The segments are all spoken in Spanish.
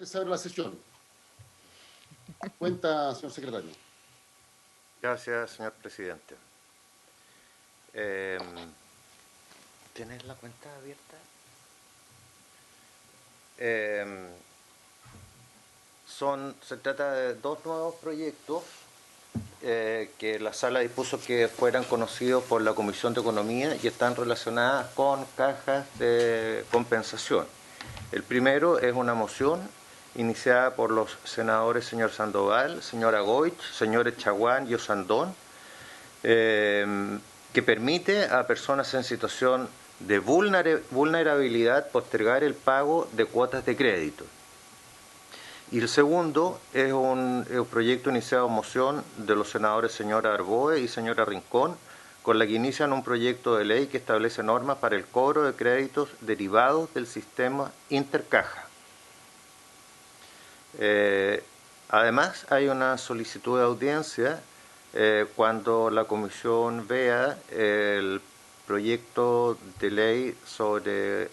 Se abre la sesión. Cuenta, señor secretario. Gracias, señor presidente. ¿Tienes la cuenta abierta? Se trata de dos nuevos proyectos que la sala dispuso que fueran conocidos por la Comisión de Economía y están relacionadas con cajas de compensación. El primero es una moción iniciada por los senadores señor Sandoval, señora Goich, señores Chaguán y Osandón, que permite a personas en situación de vulnerabilidad postergar el pago de cuotas de crédito. Y el segundo es un proyecto iniciado en moción de los senadores señora Arboe y señora Rincón, con la que inician un proyecto de ley que establece normas para el cobro de créditos derivados del sistema Intercaja. Además, hay una solicitud de audiencia cuando la comisión vea el proyecto de ley sobre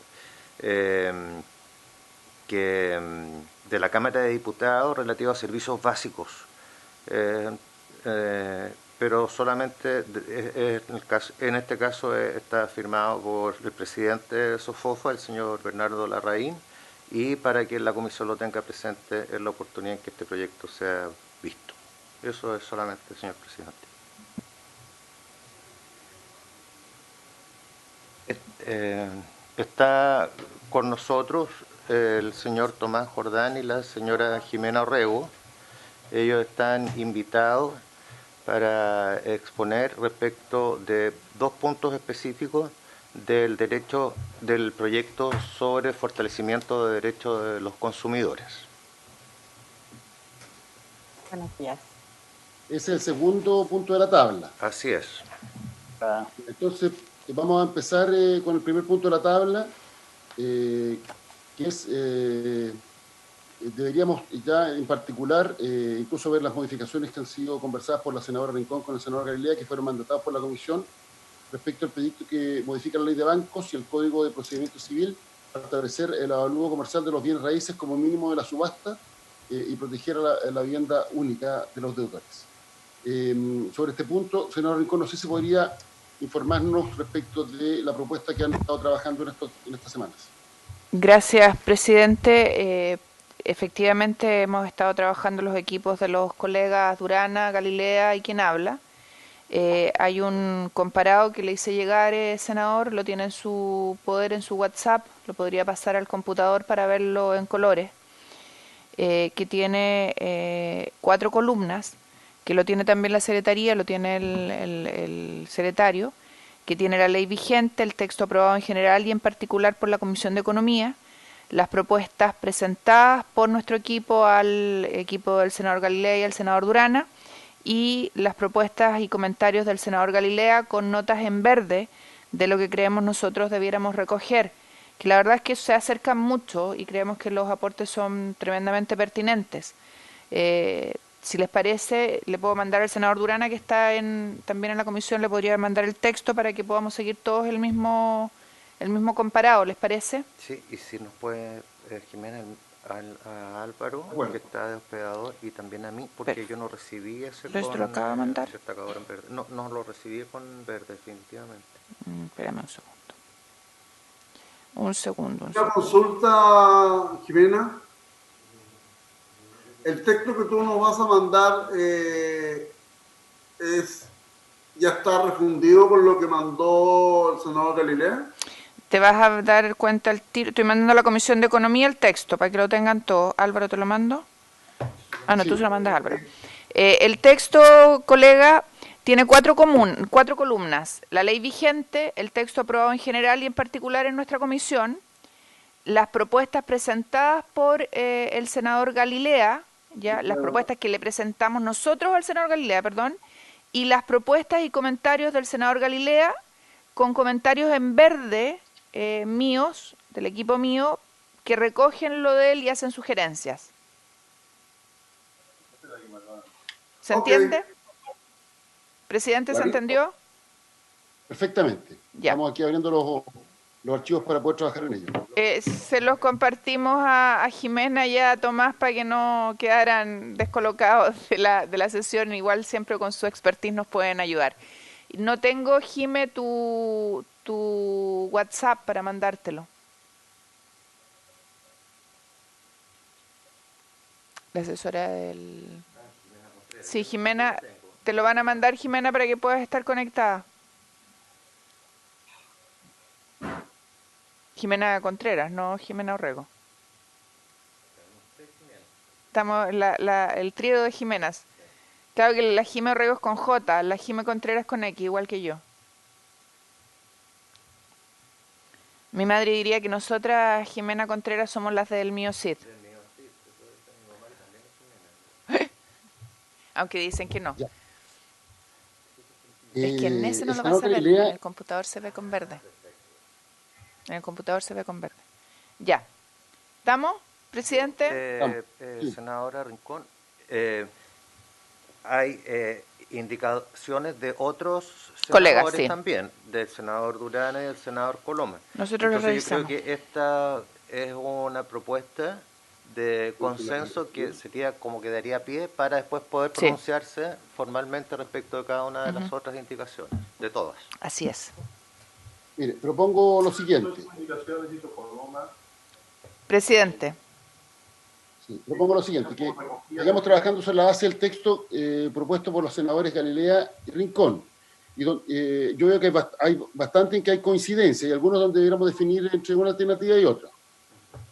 de la Cámara de Diputados relativo a servicios básicos, pero solamente en este caso está firmado por el presidente de SOFOFA, el señor Bernardo Larraín, y para que la comisión lo tenga presente en la oportunidad en que este proyecto sea visto. Eso es solamente, señor presidente. Está con nosotros el señor Tomás Jordán y la señora Jimena Orrego. Ellos están invitados para exponer respecto de dos puntos específicos del proyecto sobre fortalecimiento de derechos de los consumidores. Buenos días. Ese es el segundo punto de la tabla. Así es. Entonces, vamos a empezar con el primer punto de la tabla, que es, deberíamos ya en particular incluso ver las modificaciones que han sido conversadas por la senadora Rincón con el senador Galilea, que fueron mandatadas por la comisión respecto al proyecto que modifica la ley de bancos y el Código de Procedimiento Civil para establecer el avalúo comercial de los bienes raíces como mínimo de la subasta y proteger a la vivienda única de los deudores. Sobre este punto, senador Rincón, no sé si podría informarnos respecto de la propuesta que han estado trabajando en estas semanas. Gracias, presidente. Efectivamente, hemos estado trabajando los equipos de los colegas Durana, Galilea y quien habla. Hay un comparado que le hice llegar, senador, lo tiene en su poder en su WhatsApp, lo podría pasar al computador para verlo en colores, que tiene 4 columnas, que lo tiene también la secretaría, lo tiene el secretario, que tiene la ley vigente, el texto aprobado en general y en particular por la Comisión de Economía, las propuestas presentadas por nuestro equipo al equipo del senador Galilea y al senador Durana, y las propuestas y comentarios del senador Galilea con notas en verde de lo que creemos nosotros debiéramos recoger, que la verdad es que se acercan mucho y creemos que los aportes son tremendamente pertinentes. Si les parece, le puedo mandar al senador Durana, que está también en la comisión, le podría mandar el texto para que podamos seguir todos el mismo comparado, ¿les parece? Sí, y si nos puede, Jimena, a Álvaro, Bueno, que está de hospedador, y también a mí, porque Perfecto. yo no recibí ese ¿Esto lo acaba de mandar? destacador en verde. No lo recibí con verde, definitivamente. Espérame un segundo. Un segundo. Una consulta, Jimena. El texto que tú nos vas a mandar ya está refundido con lo que mandó el senador Galilea. Te vas a dar cuenta el tiro. Estoy mandando a la Comisión de Economía el texto para que lo tengan todos. Álvaro, ¿te lo mando? Ah, no, sí. Tú se lo mandas a Álvaro. El texto, colega, tiene 4 columnas. La ley vigente, el texto aprobado en general y en particular en nuestra comisión, las propuestas presentadas por el senador Galilea, ya las propuestas que le presentamos nosotros al senador Galilea, perdón, y las propuestas y comentarios del senador Galilea con comentarios en verde míos, del equipo mío, que recogen lo de él y hacen sugerencias. ¿Se entiende? ¿Presidente, se entendió? Perfectamente. Ya. Estamos aquí abriendo los archivos para poder trabajar en ellos. Se los compartimos a Jimena y a Tomás para que no quedaran descolocados de la sesión. Igual siempre con su expertise nos pueden ayudar. No tengo, Jime, tu WhatsApp para mandártelo. La asesora del... Sí, Jimena, te lo van a mandar, Jimena, para que puedas estar conectada. Jimena Contreras, no Jimena Orrego. Estamos el trío de Jimenas. Claro que la Jime Orrego es con J, la Jime Contreras con X, igual que yo. Mi madre diría que nosotras, Jimena Contreras, somos las del mío Cid. Aunque dicen que no. Ya. Es que en ese no el lo vas a senador ver, Galilea, en el computador se ve con verde. En el computador se ve con verde. Ya. ¿Estamos, presidente? Sí. Senadora Rincón, hay indicaciones de otros Colegas, senadores sí. también, del senador Durana y del senador Coloma. Nosotros lo Entonces yo revisamos. creo que esta es una propuesta de consenso que sería como que daría pie para después poder Sí. pronunciarse formalmente respecto de cada una de las otras indicaciones, de todas. Así es. Mire, propongo lo siguiente. Presidente. Sí, propongo lo siguiente, que vayamos trabajando sobre la base del texto propuesto por los senadores Galilea y Rincón. Y yo veo que hay bastante en que hay coincidencia y algunos donde deberíamos definir entre una alternativa y otra.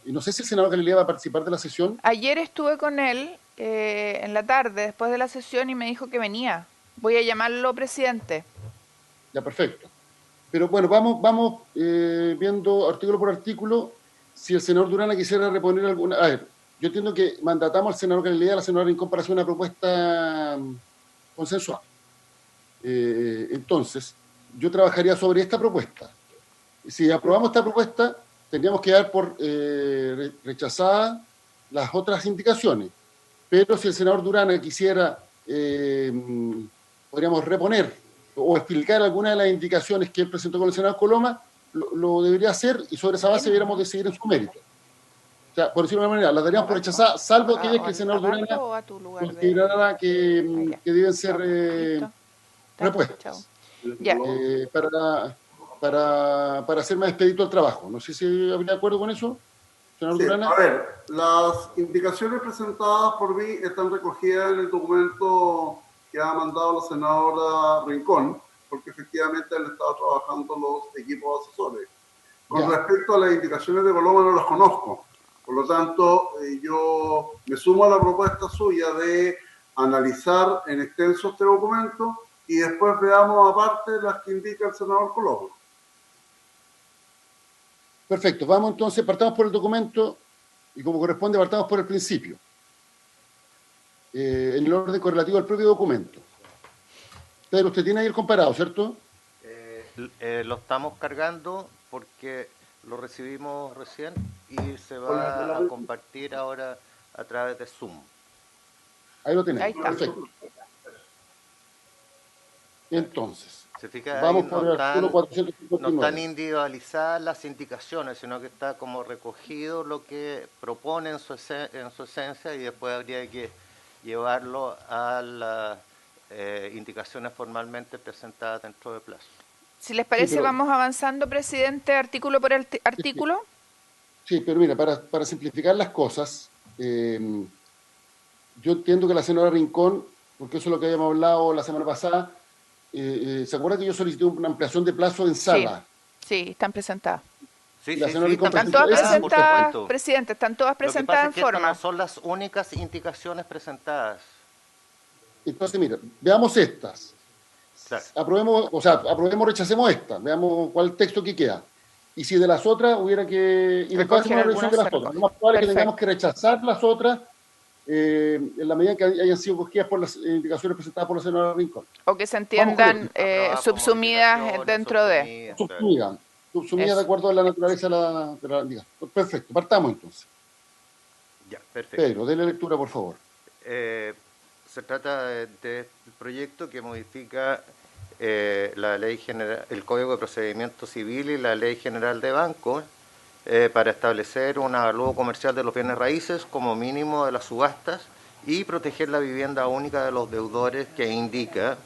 Y no sé si el senador Galilea va a participar de la sesión. Ayer estuve con él en la tarde, después de la sesión, y me dijo que venía. Voy a llamarlo presidente. Ya, perfecto. Pero bueno, vamos viendo artículo por artículo. Si el senador Durana quisiera reponer alguna... A ver, yo entiendo que mandatamos al senador Galilea y a la senadora Rincón para hacer una propuesta consensual. Entonces, yo trabajaría sobre esta propuesta. Si aprobamos esta propuesta, tendríamos que dar por rechazadas las otras indicaciones. Pero si el senador Durana quisiera, podríamos reponer o explicar algunas de las indicaciones que él presentó con el senador Coloma, lo debería hacer y sobre esa base deberíamos decidir en su mérito. O sea, por decirlo de una manera, las daríamos por rechazadas, salvo aquellas que el senador Durana considerara que deben ser repuestas. Ya. Para hacer más expedito el trabajo. No sé si habría de acuerdo con eso, senador Sí, Durana. a ver, las indicaciones presentadas por mí están recogidas en el documento que ha mandado la senadora Rincón, porque efectivamente han estado trabajando los equipos asesores. Con respecto a las indicaciones de Coloma, no las conozco. Por lo tanto, yo me sumo a la propuesta suya de analizar en extenso este documento y después veamos aparte las que indica el senador Coloma. Perfecto, vamos entonces, partamos por el documento y como corresponde, partamos por el principio. En el orden correlativo al propio documento. Pedro, usted tiene ahí el comparado, ¿cierto? Lo estamos cargando porque lo recibimos recién y se va a compartir ahora a través de Zoom. Ahí lo tenemos, Ahí está. perfecto. Entonces, ¿Se fija? vamos Ahí por el artículo 459. no están individualizadas las indicaciones, sino que está como recogido lo que propone en su esencia y después habría que llevarlo a las indicaciones formalmente presentadas dentro de plazo. Si les parece, vamos avanzando, presidente, artículo por artículo. Sí, pero mira, para simplificar las cosas, yo entiendo que la senadora Rincón, porque eso es lo que habíamos hablado la semana pasada, ¿se acuerda que yo solicité una ampliación de plazo en sala? Sí, están presentadas. Sí, están todas presentadas, presidente, están todas presentadas en forma. No son las únicas indicaciones presentadas. Entonces, mira, veamos estas. Claro. Aprobemos, rechacemos esta, veamos cuál es el texto que queda. Y si de las otras hubiera que... Y después hacemos una revisión de las otras. Lo más probable es que tengamos que rechazar las otras en la medida en que hayan sido buscadas por las indicaciones presentadas por la senadora Rincón. O que se entiendan subsumidas dentro de... Subsumidas de acuerdo a la naturaleza de la indicación. Perfecto, partamos entonces. Ya, perfecto. Pedro, déle lectura, por favor. Se trata del proyecto que modifica el Código de Procedimiento Civil y la Ley General de Bancos para establecer un avalúo comercial de los bienes raíces como mínimo de las subastas y proteger la vivienda única de los deudores que indica,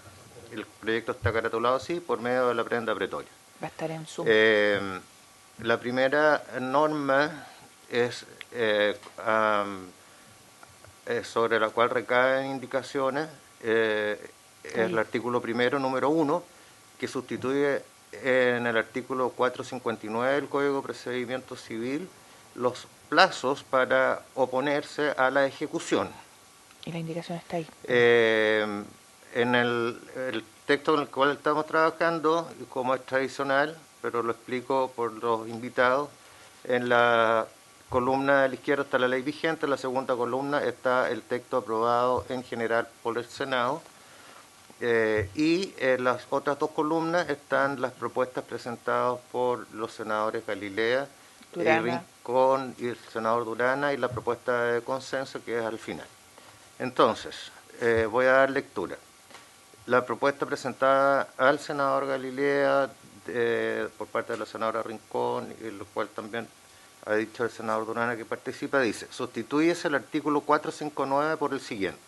el proyecto está caratulado así, por medio de la prenda pretoria. Va a estar en Zoom. La primera norma es sobre la cual recaen indicaciones, es el artículo primero, número 1, que sustituye en el artículo 459 del Código de Procedimiento Civil los plazos para oponerse a la ejecución. Y la indicación está ahí. En el texto en el cual estamos trabajando, como es tradicional, pero lo explico por los invitados, en la columna de la izquierda está la ley vigente, en la segunda columna está el texto aprobado en general por el Senado, y en las otras dos columnas están las propuestas presentadas por los senadores Galilea, Rincón y el senador Durana, y la propuesta de consenso que es al final. Entonces, voy a dar lectura. La propuesta presentada al senador Galilea por parte de la senadora Rincón, y lo cual también ha dicho el senador Durana que participa, dice: sustitúyese el artículo 459 por el siguiente.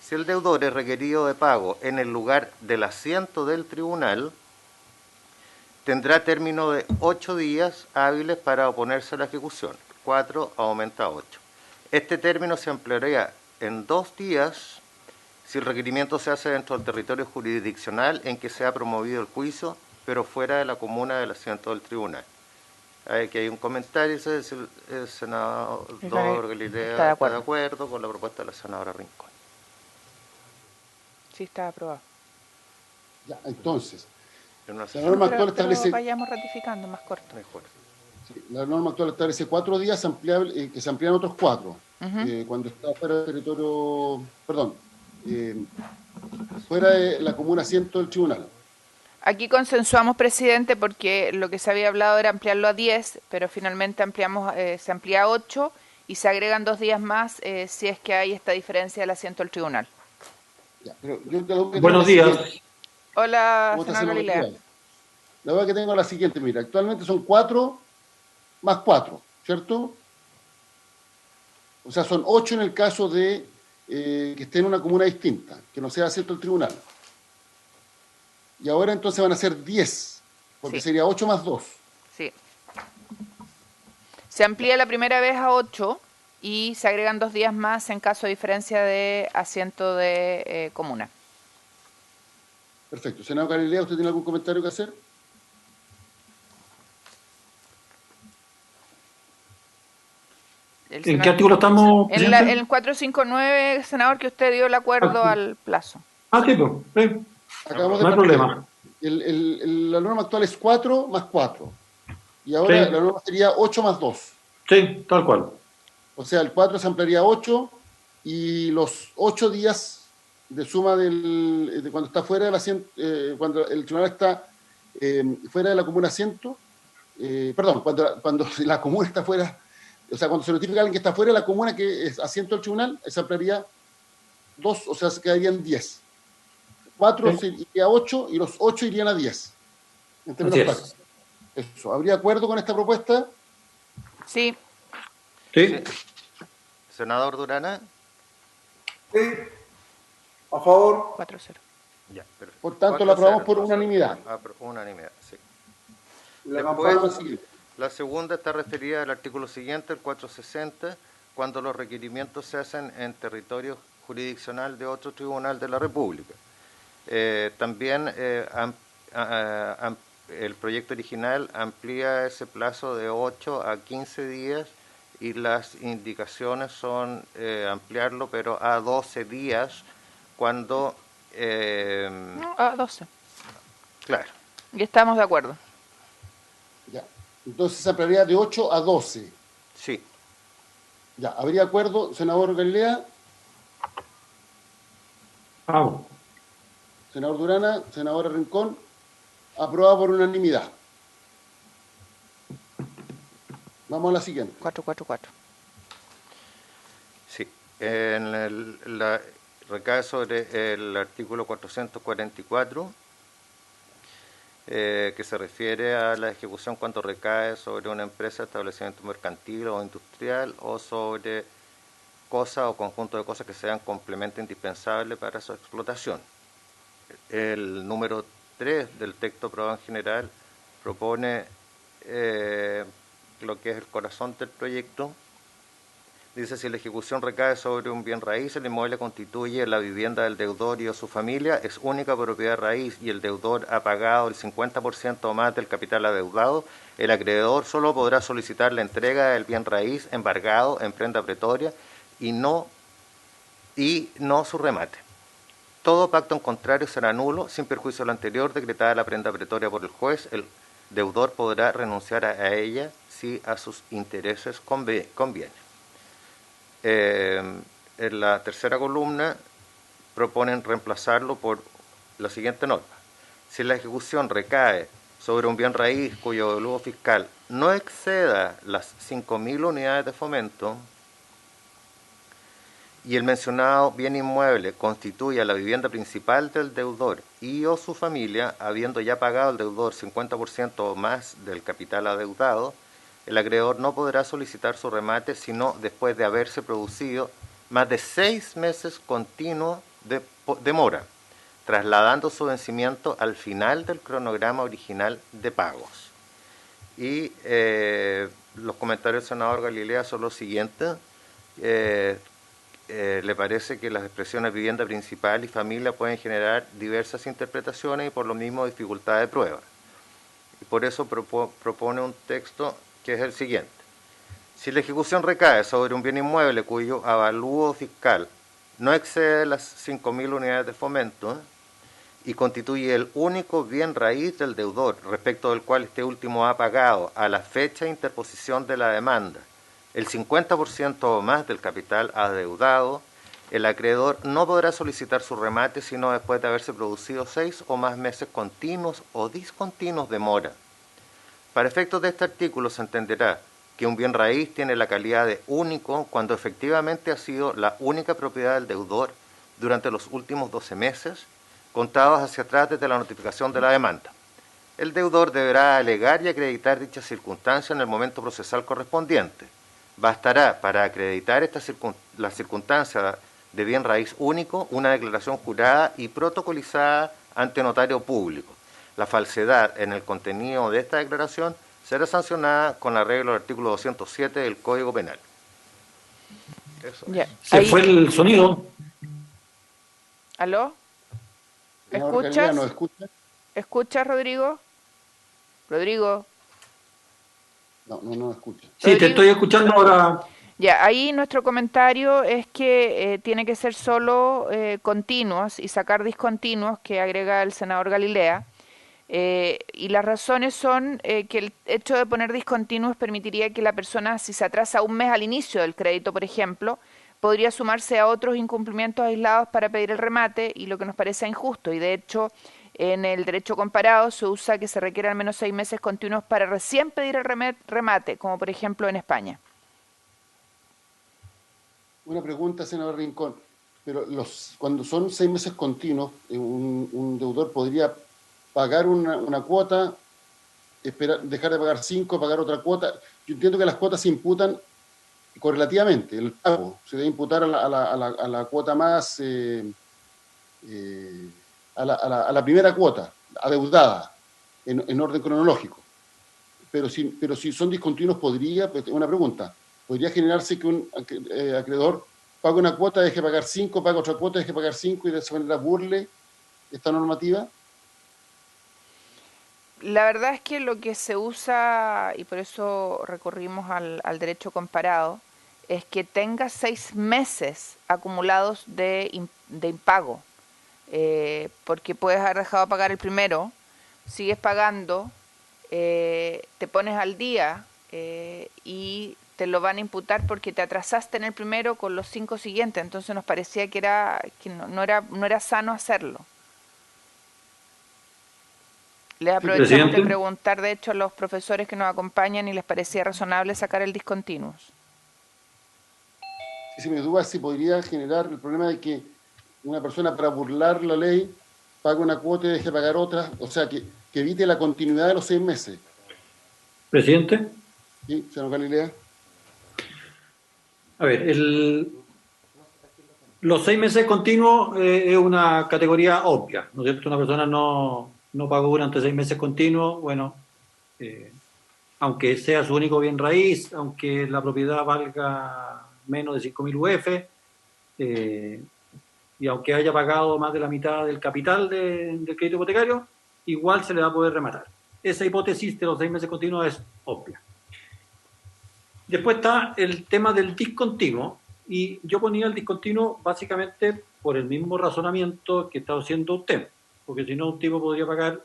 Si el deudor es requerido de pago en el lugar del asiento del tribunal, tendrá término de 8 días hábiles para oponerse a la ejecución. 4 aumenta a 8. Este término se ampliaría en 2 días si el requerimiento se hace dentro del territorio jurisdiccional en que se ha promovido el juicio, pero fuera de la comuna del asiento del tribunal. Aquí hay un comentario, dice el senador Galilea está de acuerdo con la propuesta de la senadora Rincón. Sí, está aprobado. Ya, entonces, la norma actual establece... vayamos ratificando, más corto. Mejor. Sí, la norma actual establece 4 días que se amplían otros 4. Cuando está fuera del territorio... Perdón. Fuera de la comuna asiento del tribunal. Aquí consensuamos, presidente, porque lo que se había hablado era ampliarlo a 10, pero finalmente se amplía a 8 y se agregan 2 días más si es que hay esta diferencia del asiento del tribunal. Ya, pero yo buenos días. Hola, senador Galilea. La verdad que tengo la siguiente, mira, actualmente son 4 más 4, ¿cierto? O sea, son 8 en el caso de que esté en una comuna distinta, que no sea asiento del tribunal. Y ahora entonces van a ser 10, porque sería 8 más 2. Sí. Se amplía la primera vez a 8 y se agregan 2 días más en caso de diferencia de asiento de comuna. Perfecto. Senador Galilea, ¿usted tiene algún comentario que hacer? ¿En qué artículo estamos? En el 459, senador, que usted dio el acuerdo al plazo. Sí, pues. Acabamos no hay problema. La norma actual es 4 más 4. Y ahora la norma sería 8 más 2. Sí, tal cual. O sea, el 4 se ampliaría a 8 y los 8 días de suma de cuando está fuera del asiento, cuando el tribunal está fuera de la comuna asiento, perdón, cuando la comuna está fuera, o sea, cuando se notifica a alguien que está fuera de la comuna que es asiento del tribunal, se ampliaría 2, o sea, se quedarían 10. 4 iría a 8 y los 8 irían a 10. En términos prácticos. Eso. ¿Habría acuerdo con esta propuesta? Sí. Sí. Senador Durana. Sí. A favor. 4-0. Ya, perfecto. Por tanto, la aprobamos por unanimidad. Unanimidad, sí. Después, la segunda está referida al artículo siguiente, el 460, cuando los requerimientos se hacen en territorio jurisdiccional de otro tribunal de la República. También el proyecto original amplía ese plazo de 8 a 15 días y las indicaciones son ampliarlo, pero a 12 días cuando... No, a 12. Claro. Y estamos de acuerdo. Ya. Entonces se ampliaría de 8 a 12. Sí. Ya. ¿Habría acuerdo, senador Galilea? Vamos. Senador Durana, senadora Rincón, aprobado por unanimidad. Vamos a la siguiente. 444. Sí. Recae sobre el artículo 444, que se refiere a la ejecución cuando recae sobre una empresa, establecimiento mercantil o industrial o sobre cosas o conjunto de cosas que sean complemento indispensable para su explotación. El número 3 del texto aprobado en general propone lo que es el corazón del proyecto. Dice, si la ejecución recae sobre un bien raíz, el inmueble constituye la vivienda del deudor y o su familia, es única propiedad raíz y el deudor ha pagado el 50% o más del capital adeudado, el acreedor solo podrá solicitar la entrega del bien raíz embargado en prenda pretoria y no su remate. Todo pacto en contrario será nulo, sin perjuicio de lo anterior, decretada la prenda pretoria por el juez, el deudor podrá renunciar a ella si a sus intereses conviene. En la tercera columna proponen reemplazarlo por la siguiente norma. Si la ejecución recae sobre un bien raíz cuyo devoluvo fiscal no exceda las 5.000 unidades de fomento y el mencionado bien inmueble constituya la vivienda principal del deudor y o su familia, habiendo ya pagado el deudor 50% o más del capital adeudado, el acreedor no podrá solicitar su remate sino después de haberse producido más de 6 meses continuos de mora, trasladando su vencimiento al final del cronograma original de pagos. Y los comentarios del senador Galilea son los siguientes. Le parece que las expresiones vivienda principal y familia pueden generar diversas interpretaciones y por lo mismo dificultad de prueba. Y por eso propone un texto que es el siguiente. Si la ejecución recae sobre un bien inmueble cuyo avalúo fiscal no excede las 5.000 unidades de fomento y constituye el único bien raíz del deudor, respecto del cual este último ha pagado a la fecha de interposición de la demanda el 50% o más del capital adeudado, el acreedor no podrá solicitar su remate sino después de haberse producido 6 o más meses continuos o discontinuos de mora. Para efectos de este artículo se entenderá que un bien raíz tiene la calidad de único cuando efectivamente ha sido la única propiedad del deudor durante los últimos 12 meses, contados hacia atrás desde la notificación de la demanda. El deudor deberá alegar y acreditar dicha circunstancia en el momento procesal correspondiente. Bastará para acreditar la circunstancia de bien raíz único una declaración jurada y protocolizada ante notario público. La falsedad en el contenido de esta declaración será sancionada con arreglo al artículo 207 del Código Penal. Eso. Ya. Se fue el sonido. ¿Aló? Senador ¿Escuchas? Galilea, ¿nos escucha? ¿Escuchas, Rodrigo? Rodrigo. No escucha. Sí, te estoy escuchando ahora. Ya, ahí nuestro comentario es que tiene que ser solo continuos y sacar discontinuos que agrega el senador Galilea. Y las razones son que el hecho de poner discontinuos permitiría que la persona, si se atrasa un mes al inicio del crédito, por ejemplo, podría sumarse a otros incumplimientos aislados para pedir el remate, y lo que nos parece injusto. Y de hecho, en el derecho comparado se usa que se requiere al menos 6 meses continuos para recién pedir el remate, como por ejemplo en España. Una pregunta, senador Rincón. Pero cuando son 6 meses continuos, un deudor podría pagar una cuota, dejar de pagar 5, pagar otra cuota. Yo entiendo que las cuotas se imputan correlativamente, el pago se debe imputar a la cuota más, a la primera cuota, adeudada, en orden cronológico. Pero si son discontinuos, una pregunta, ¿podría generarse que un acreedor pague una cuota, deje pagar 5, pague otra cuota, deje pagar 5 y de esa manera burle esta normativa? La verdad es que lo que se usa, y por eso recurrimos al derecho comparado, es que tenga 6 meses acumulados de impago, porque puedes haber dejado de pagar el primero, sigues pagando, te pones al día y te lo van a imputar porque te atrasaste en el primero con los 5 siguientes. Entonces nos parecía que no era sano hacerlo. Les aprovechamos de Presidente. preguntar, de hecho, a los profesores que nos acompañan y les parecía razonable sacar el discontinuos. Sí, mi duda es si podría generar el problema de que una persona, para burlar la ley, pague una cuota y deje pagar otra, o sea, que que evite la continuidad de los 6 meses. Presidente. ¿Sí, senador Galilea? A ver, los 6 meses continuos es una categoría obvia, ¿no es cierto? Una persona no pagó durante 6 meses continuos, bueno, aunque sea su único bien raíz, aunque la propiedad valga menos de 5.000 UF, y aunque haya pagado más de la mitad del capital del crédito hipotecario, igual se le va a poder rematar. Esa hipótesis de los 6 meses continuos es obvia. Después está el tema del discontinuo, y yo ponía el discontinuo básicamente por el mismo razonamiento que está haciendo usted, porque si no un tipo podría pagar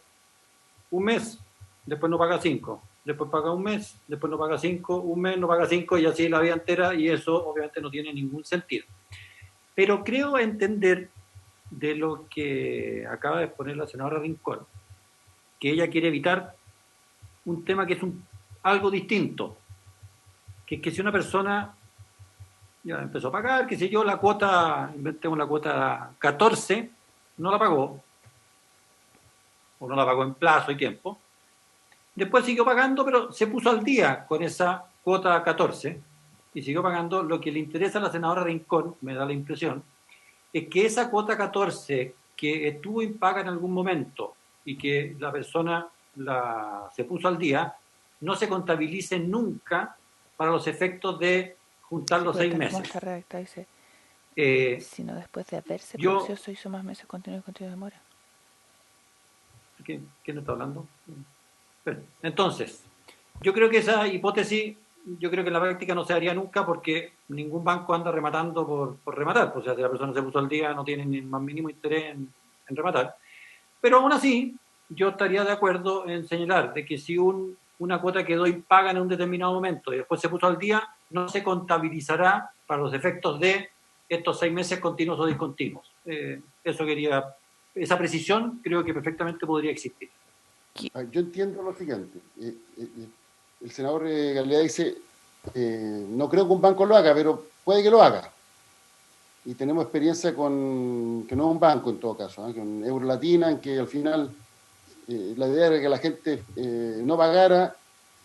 un mes, después no paga 5, después paga un mes, después no paga 5, un mes no paga 5 y así la vida entera, y eso obviamente no tiene ningún sentido. Pero creo entender de lo que acaba de exponer la senadora Rincón, que ella quiere evitar un tema que es algo distinto, que es que si una persona ya empezó a pagar, qué sé yo, la cuota, inventemos la cuota 14, no la pagó, o no la pagó en plazo y tiempo, después siguió pagando, pero se puso al día con esa cuota 14 y siguió pagando. Lo que le interesa a la senadora Rincón, me da la impresión, es que esa cuota 14 que estuvo impaga en algún momento y que la persona se puso al día, no se contabilice nunca para los efectos de juntar los 6 meses. Sino después de haberse producido hizo más meses continuos de demora. ¿Quién está hablando? Entonces, yo creo que esa hipótesis, yo creo que en la práctica no se haría nunca, porque ningún banco anda rematando por rematar. O sea, si la persona se puso al día, no tiene ni el más mínimo interés en rematar. Pero aún así, yo estaría de acuerdo en señalar de que si una cuota quedó impaga en un determinado momento y después se puso al día, no se contabilizará para los efectos de estos 6 meses continuos o discontinuos. Esa precisión creo que perfectamente podría existir. Yo entiendo lo siguiente. El senador Galilea dice, no creo que un banco lo haga, pero puede que lo haga. Y tenemos experiencia con, que no es un banco en todo caso, con Eurolatina, en que al final la idea era que la gente no pagara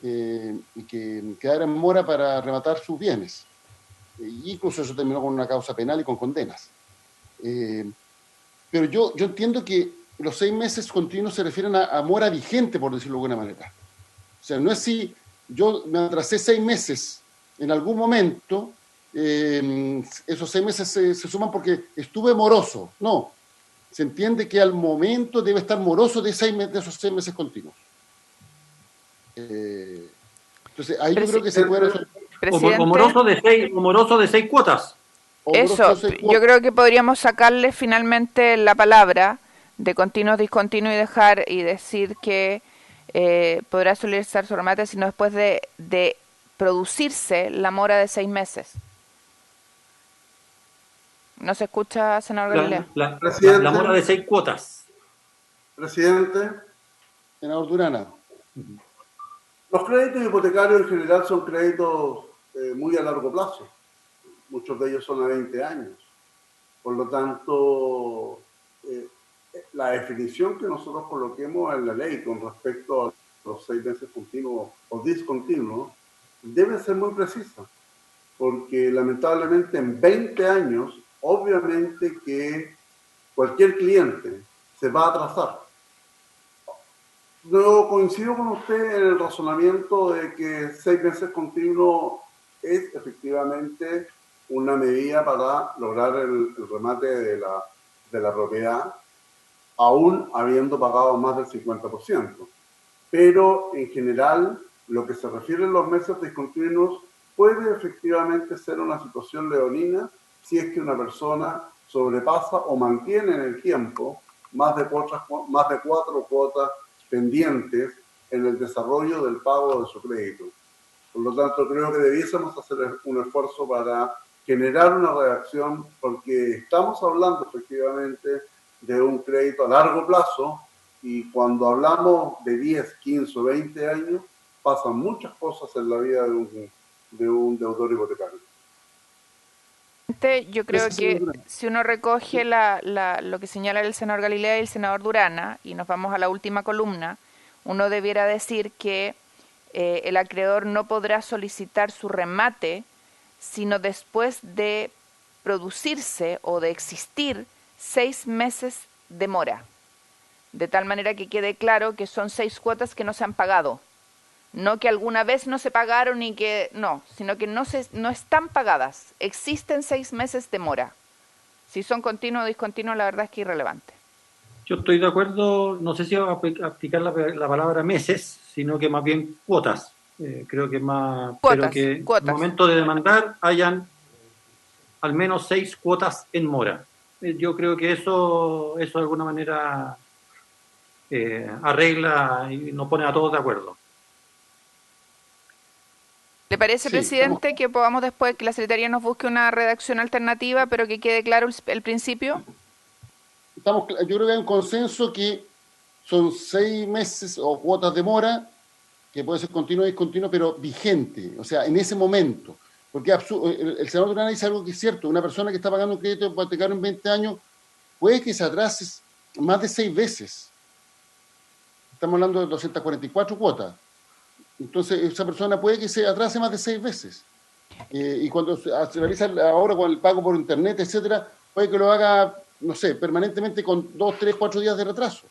y que quedara en mora para rematar sus bienes. Incluso eso terminó con una causa penal y con condenas. Pero yo entiendo que los 6 meses continuos se refieren a mora vigente, por decirlo de alguna manera. O sea, no es si yo me atrasé 6 meses en algún momento, esos 6 meses se suman porque estuve moroso. No, se entiende que al momento debe estar moroso de esos 6 meses continuos. Entonces, ahí yo creo que se puede resolver. O moroso de 6 cuotas. Eso, yo creo que podríamos sacarle finalmente la palabra de continuo, discontinuo y decir que podrá solicitar su remate, sino después de producirse la mora de 6 meses. ¿No se escucha, senador Galilea? La mora de 6 cuotas. Presidente. Senador Durana. Los créditos hipotecarios en general son créditos muy a largo plazo. Muchos de ellos son a 20 años. Por lo tanto, la definición que nosotros coloquemos en la ley con respecto a los 6 meses continuos o discontinuos debe ser muy precisa, porque lamentablemente en 20 años, obviamente que cualquier cliente se va a atrasar. Yo coincido con usted en el razonamiento de que 6 meses continuos es efectivamente una medida para lograr el remate de la propiedad, aún habiendo pagado más del 50%. Pero en general, lo que se refiere a los meses discontinuos puede efectivamente ser una situación leonina si es que una persona sobrepasa o mantiene en el tiempo más de 4 cuotas pendientes en el desarrollo del pago de su crédito. Por lo tanto, creo que debiésemos hacer un esfuerzo para generar una reacción, porque estamos hablando efectivamente de un crédito a largo plazo, y cuando hablamos de 10, 15 o 20 años, pasan muchas cosas en la vida de un deudor hipotecario. Yo creo que si uno recoge lo que señala el senador Galilea y el senador Durana, y nos vamos a la última columna, uno debiera decir que el acreedor no podrá solicitar su remate sino después de producirse o de existir 6 meses de mora, de tal manera que quede claro que son 6 cuotas que no se han pagado, no que alguna vez no se pagaron y que no, sino que no están pagadas, existen 6 meses de mora. Si son continuos o discontinuos, la verdad es que es irrelevante. Yo estoy de acuerdo, no sé si va a aplicar la palabra meses, sino que más bien cuotas. Creo que más, pero que en el momento de demandar hayan al menos 6 cuotas en mora. Yo creo que eso de alguna manera arregla y nos pone a todos de acuerdo. ¿Le parece, presidente, que podamos después que la Secretaría nos busque una redacción alternativa, pero que quede claro el principio? Yo creo que hay un consenso que son 6 meses o cuotas de mora, que puede ser continuo o discontinuo, pero vigente, o sea, en ese momento. Porque el senador Durán dice algo que es cierto: una persona que está pagando un crédito hipotecario en 20 años puede que se atrase más de 6 veces. Estamos hablando de 244 cuotas. Entonces, esa persona puede que se atrase más de 6 veces. Y cuando se realiza ahora con el pago por internet, etcétera, puede que lo haga, no sé, permanentemente con 2, 3, 4 días de retraso.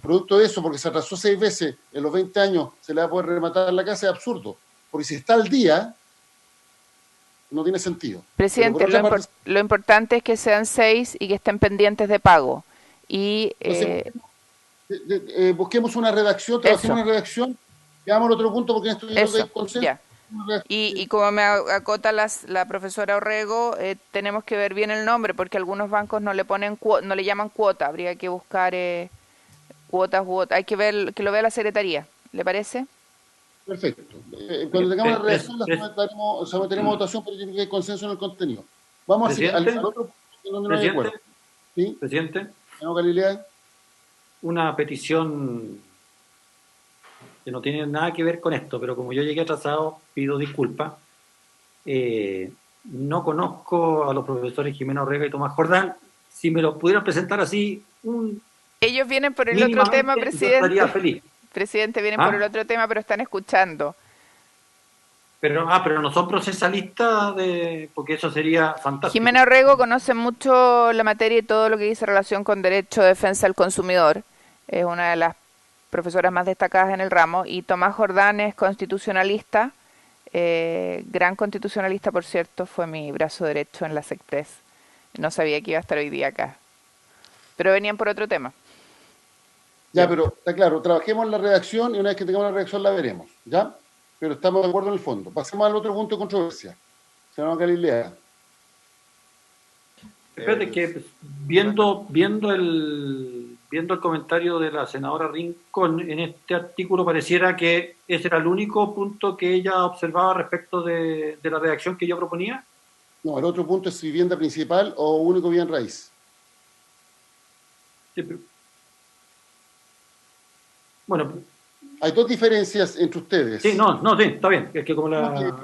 Producto de eso, porque se atrasó 6 veces en los 20 años, se le va a poder rematar la casa, es absurdo. Porque si está al día, no tiene sentido. Presidente, lo importante es que sean 6 y que estén pendientes de pago. Y busquemos una redacción, trabajemos una redacción, veamos el otro punto, porque en esto yo creo que hay consenso. Y como me acota la profesora Orrego, tenemos que ver bien el nombre, porque algunos bancos no le llaman cuota, habría que buscar cuotas u otras. Hay que ver, que lo vea la Secretaría, ¿le parece? Perfecto. Cuando tengamos la redacción la someteremos a votación, pero yo creo que hay consenso en el contenido. Vamos al otro punto donde no hay acuerdo. ¿Sí? Presidente, Galilea. Una petición que no tiene nada que ver con esto, pero como yo llegué atrasado, pido disculpas. No conozco a los profesores Jimena Orrega y Tomás Jordán. Si me los pudieran presentar así, ellos vienen por el otro tema, presidente. Estaría feliz. Presidente, vienen por el otro tema, pero están escuchando. Pero no son procesalistas, porque eso sería fantástico. Jimena Orrego conoce mucho la materia y todo lo que dice relación con derecho de defensa del consumidor. Es una de las profesoras más destacadas en el ramo. Y Tomás Jordán es constitucionalista, gran constitucionalista, por cierto, fue mi brazo derecho en la SECPRES. No sabía que iba a estar hoy día acá. Pero venían por otro tema. Ya, pero está claro, trabajemos en la redacción y una vez que tengamos la redacción la veremos, ¿ya? Pero estamos de acuerdo en el fondo. Pasemos al otro punto de controversia. Senador Galilea. Espérate que viendo el comentario de la senadora Rincón en este artículo, pareciera que ese era el único punto que ella observaba respecto de la redacción que yo proponía. No, el otro punto es vivienda principal o único bien raíz. Sí, pero... Bueno, hay dos diferencias entre ustedes. Sí, sí, está bien. Es que como la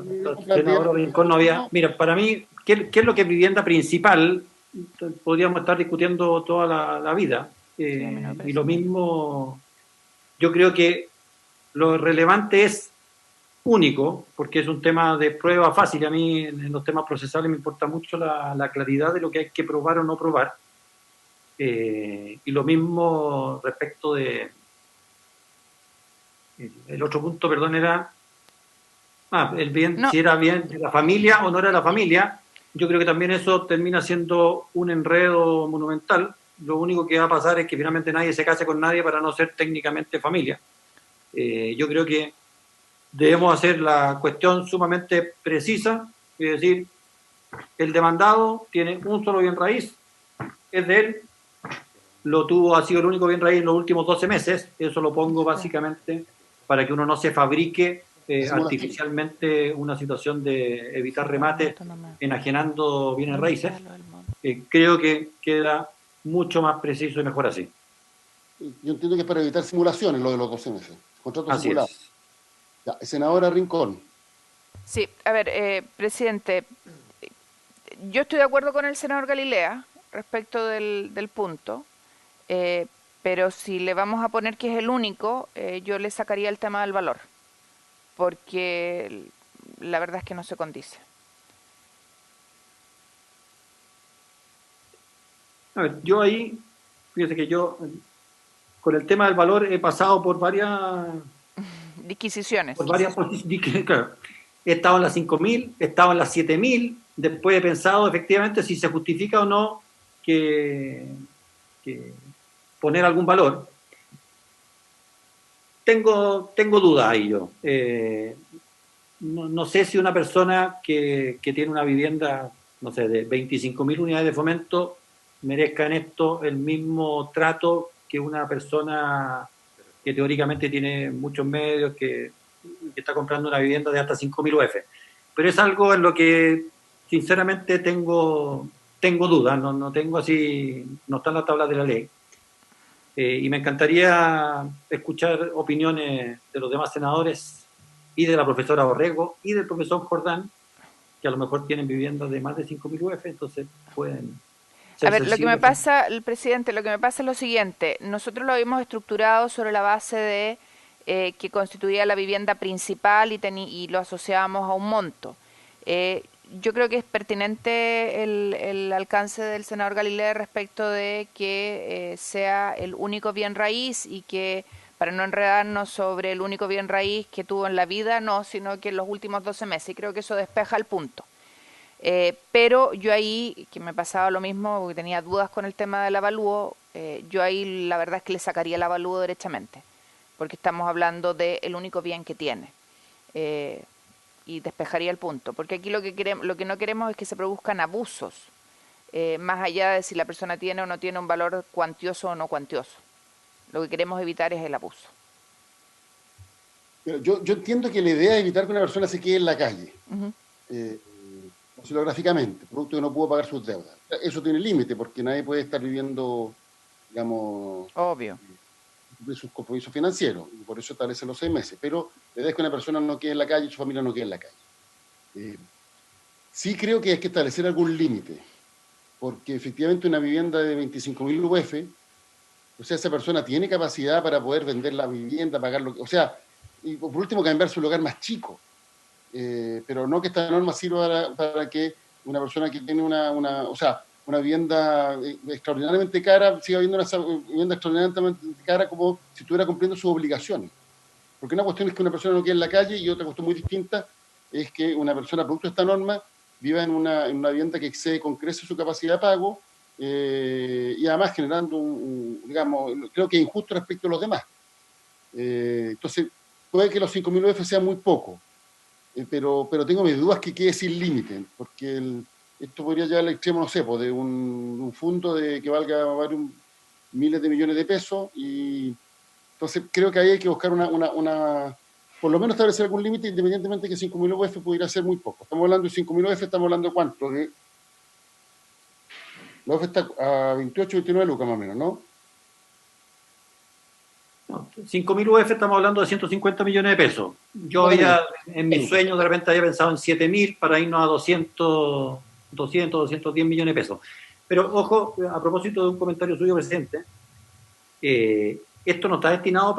senadora Rincón no había... Mira, para mí, ¿qué es lo que es vivienda principal? Podríamos estar discutiendo toda la vida. Y lo mismo, yo creo que lo relevante es único, porque es un tema de prueba fácil. A mí en los temas procesales me importa mucho la claridad de lo que hay que probar o no probar. Y lo mismo respecto de... El otro punto, perdón, era si era bien de la familia o no era de la familia. Yo creo que también eso termina siendo un enredo monumental. Lo único que va a pasar es que finalmente nadie se case con nadie para no ser técnicamente familia. Yo creo que debemos hacer la cuestión sumamente precisa, es decir, el demandado tiene un solo bien raíz, es de él, ha sido el único bien raíz en los últimos 12 meses, eso lo pongo básicamente para que uno no se fabrique artificialmente una situación de evitar remate enajenando bienes raíces. Creo que queda mucho más preciso y mejor así. Yo entiendo que es para evitar simulaciones lo de los 12 meses. Contratos así simulados. Es. Ya, senadora Rincón. Sí, a ver, presidente, yo estoy de acuerdo con el senador Galilea respecto del punto. pero si le vamos a poner que es el único, yo le sacaría el tema del valor, porque la verdad es que no se condice. A ver, yo ahí, fíjese que yo con el tema del valor he pasado por varias Disquisiciones. posiciones. Claro, he estado en las 5.000, he estado en las 7.000, después he pensado efectivamente si se justifica o no que poner algún valor. Tengo dudas ahí yo. No sé si una persona que tiene una vivienda, no sé, de 25.000 unidades de fomento merezca en esto el mismo trato que una persona que teóricamente tiene muchos medios, que está comprando una vivienda de hasta 5.000 UF. Pero es algo en lo que sinceramente tengo dudas, no tengo así, no está en la tabla de la ley. Y me encantaría escuchar opiniones de los demás senadores y de la profesora Borrego y del profesor Jordán, que a lo mejor tienen viviendas de más de 5.000 UF, entonces pueden ser A ver, lo que me sensibles. pasa, el presidente, lo que me pasa es lo siguiente. Nosotros lo habíamos estructurado sobre la base de que constituía la vivienda principal y lo asociábamos a un monto. Yo creo que es pertinente el alcance del senador Galilea respecto de que sea el único bien raíz y que, para no enredarnos sobre el único bien raíz que tuvo en la vida, no, sino que en los últimos 12 meses. Y creo que eso despeja el punto. Pero yo ahí, que me pasaba lo mismo, porque tenía dudas con el tema del avalúo, yo ahí la verdad es que le sacaría el avalúo derechamente, porque estamos hablando del único bien que tiene. Y despejaría el punto, porque aquí lo que no queremos es que se produzcan abusos, más allá de si la persona tiene o no tiene un valor cuantioso o no cuantioso. Lo que queremos evitar es el abuso. Pero yo entiendo que la idea es evitar que una persona se quede en la calle, gráficamente, producto que no pudo pagar sus deudas. Eso tiene límite, porque nadie puede estar viviendo, digamos, Obvio. de sus compromisos financieros, y por eso establece los 6 meses. Pero la idea es que una persona no quede en la calle y su familia no quede en la calle. Sí creo que hay que establecer algún límite, porque efectivamente una vivienda de 25.000 UF, o sea, esa persona tiene capacidad para poder vender la vivienda, pagar lo que... O sea, y por último cambiar su lugar más chico. Pero no que esta norma sirva para que una persona que tiene una vivienda extraordinariamente cara siga viendo una vivienda extraordinariamente cara como si estuviera cumpliendo sus obligaciones. Porque una cuestión es que una persona no quede en la calle y otra cuestión muy distinta es que una persona, producto de esta norma, viva en una vivienda que excede con creces su capacidad de pago y además generando digamos, creo que es injusto respecto a los demás. Entonces, puede que los 5.000 UF sean muy poco, pero tengo mis dudas que quede sin límite, porque esto podría llegar al extremo, no sé, pues de un fondo que valga varios miles de millones de pesos, y entonces creo que ahí hay que buscar por lo menos establecer algún límite, independientemente de que 5.000 UF pudiera ser muy poco. Estamos hablando de 5.000 UF, estamos hablando de cuánto, la UF está a 28, 29 lucas más o menos, ¿no? 5.000 UF estamos hablando de 150 millones de pesos. Yo en mis sueños de repente había pensado en 7.000 para irnos a 210 millones de pesos. Pero ojo, a propósito de un comentario suyo, presidente, esto no está destinado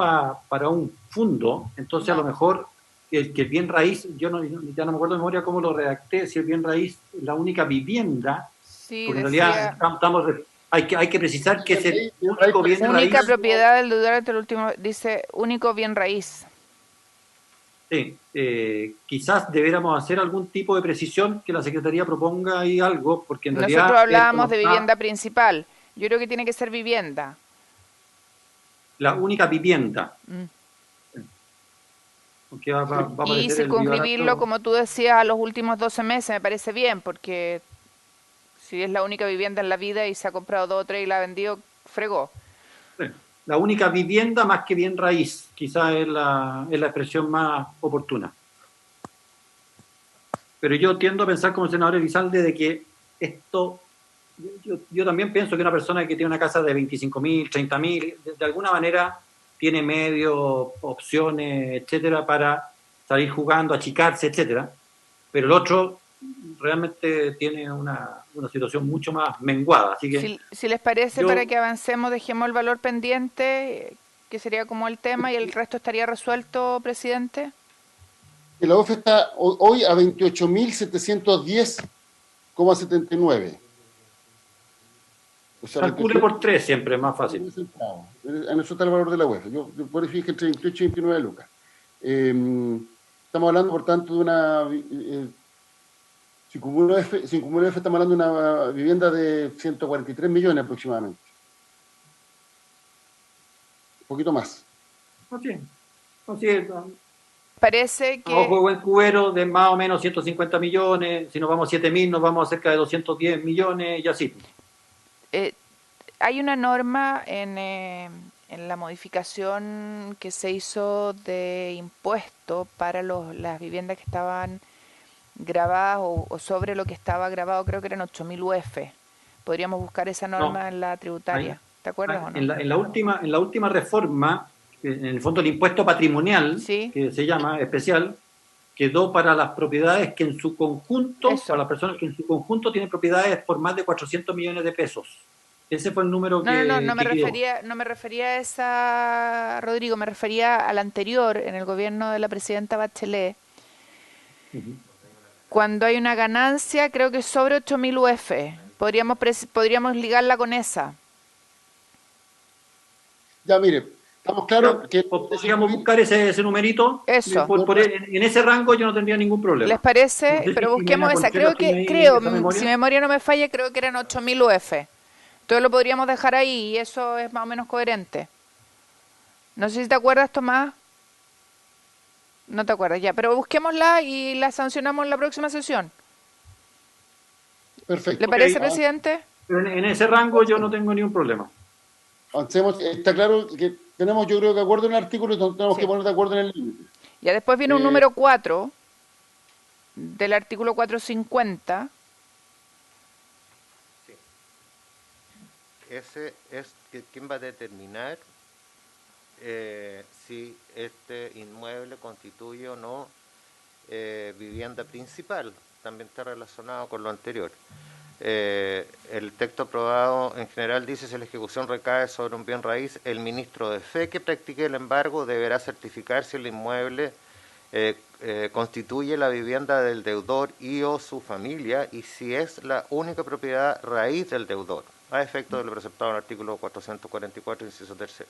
para un fondo, entonces a lo mejor el bien raíz, ya no me acuerdo de memoria cómo lo redacté, si el bien raíz es la única vivienda, Sí, porque decía, en realidad hay que precisar que es el único bien raíz. única propiedad del deudor ante el último, dice único bien raíz. Sí, quizás deberíamos hacer algún tipo de precisión, que la Secretaría proponga ahí algo, porque en realidad... Nosotros hablábamos de vivienda principal. Yo creo que tiene que ser vivienda. La única vivienda. Porque va a Y aparecer circunscribirlo, como tú decías, a los últimos 12 meses me parece bien, porque si es la única vivienda en la vida y se ha comprado 2 o 3 y la ha vendido, fregó. La única vivienda más que bien raíz, quizás es la expresión más oportuna. Pero yo tiendo a pensar como el senador Elizalde de que esto, yo también pienso que una persona que tiene una casa de 25.000, 30.000, de alguna manera tiene medios, opciones, etcétera, para salir jugando, achicarse, etcétera. Pero el otro realmente tiene una situación mucho más menguada. Así que si les parece, para que avancemos, dejemos el valor pendiente, que sería como el tema, y el resto estaría resuelto, presidente. La OFE está hoy a 28.710,79. O sea, calcule por 3 siempre, es más fácil. En eso está el valor de la UEF. Yo por eso dije entre 28 y 29 lucas. Estamos hablando, por tanto, de una... sin cumulo F, estamos hablando de una vivienda de 143 millones aproximadamente. Un poquito más. Así Parece que... Ojo de buen cubero de más o menos 150 millones, si nos vamos a 7.000 nos vamos a cerca de 210 millones y así. Hay una norma en la modificación que se hizo de impuesto para las viviendas que estaban grabadas o sobre lo que estaba grabado, creo que eran 8.000 UF. Podríamos buscar esa norma en la tributaria. ¿Te acuerdas o no? En la última reforma, en el fondo el impuesto patrimonial, ¿sí? que se llama especial, quedó para las propiedades que en su conjunto, para las personas que en su conjunto tienen propiedades por más de 400 millones de pesos. Ese fue el número que no me refería a esa, Rodrigo, me refería al anterior, en el gobierno de la presidenta Bachelet. Cuando hay una ganancia, creo que sobre 8.000 UF. Podríamos ligarla con esa. Ya, mire, estamos claros que... Podríamos buscar ese numerito. Eso. En ese rango yo no tendría ningún problema. ¿Les parece? Pero busquemos esa. Creo, si memoria no me falla, creo que eran 8.000 UF. Entonces lo podríamos dejar ahí y eso es más o menos coherente. No sé si te acuerdas, Tomás. No te acuerdas, ya. Pero busquémosla y la sancionamos en la próxima sesión. Perfecto. ¿Le parece, presidente? Pero en ese rango yo no tengo ningún problema. Avancemos. Está claro que tenemos, yo creo que acuerdo en el artículo y tenemos que poner de acuerdo en el límite. Ya después viene un número 4 del artículo 450. Ese es quien va a determinar si este inmueble constituye o no vivienda principal. También está relacionado con lo anterior. El texto aprobado en general dice: si la ejecución recae sobre un bien raíz, el ministro de fe que practique el embargo deberá certificar si el inmueble constituye la vivienda del deudor y o su familia y si es la única propiedad raíz del deudor, a efecto de lo preceptado en el artículo 444, inciso 3.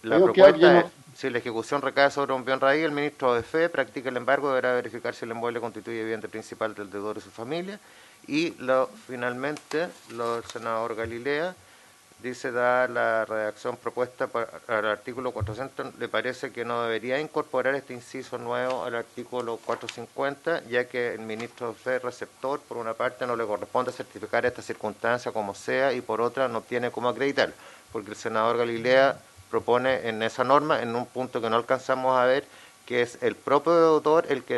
La propuesta es: si la ejecución recae sobre un bien raíz, el ministro de fe practica el embargo deberá verificar si el inmueble constituye vivienda principal del deudor y su familia. Y finalmente, el senador Galilea dice, da la redacción propuesta para el artículo 400, le parece que no debería incorporar este inciso nuevo al artículo 450, ya que el ministro de fe receptor, por una parte, no le corresponde certificar esta circunstancia como sea, y por otra, no tiene cómo acreditarlo, porque el senador Galilea propone en esa norma, en un punto que no alcanzamos a ver, que es el propio deudor el que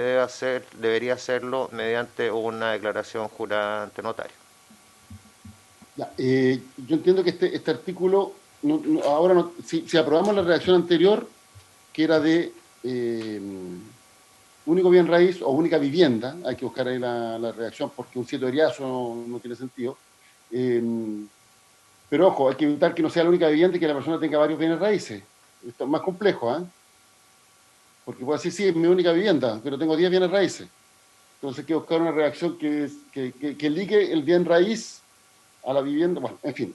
debería hacerlo mediante una declaración jurada ante notario. Ya, yo entiendo que este artículo, ahora si aprobamos la redacción anterior, que era de único bien raíz o única vivienda, hay que buscar ahí la redacción porque un cierto eriazo no tiene sentido. Pero ojo, hay que evitar que no sea la única vivienda y que la persona tenga varios bienes raíces. Esto es más complejo, ¿eh? Porque puede decir, sí, es mi única vivienda, pero tengo 10 bienes raíces. Entonces hay que buscar una redacción que ligue el bien raíz a la vivienda. Bueno, en fin,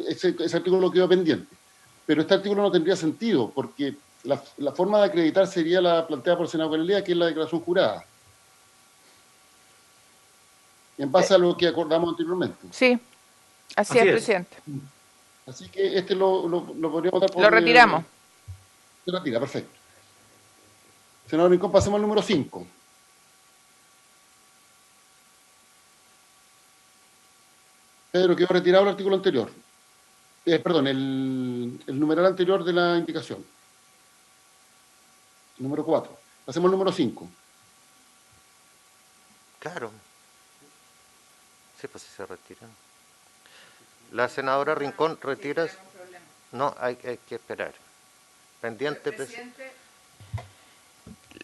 ese artículo quedó pendiente. Pero este artículo no tendría sentido, porque la forma de acreditar sería la planteada por el senador Galilea, que es la declaración jurada. En base a lo que acordamos anteriormente. Sí, así es, presidente. Así que este lo podríamos dar por... Lo retiramos. Se retira, perfecto. Senador Rincón, pasemos al número 5. Pedro, quedó retirado el artículo anterior. Perdón, el numeral anterior de la indicación. Número 4. Pasemos al número 5. Claro. Sí, pues se retiran. La senadora Rincón, ¿retiras? No, hay que esperar. Pendiente, presidente.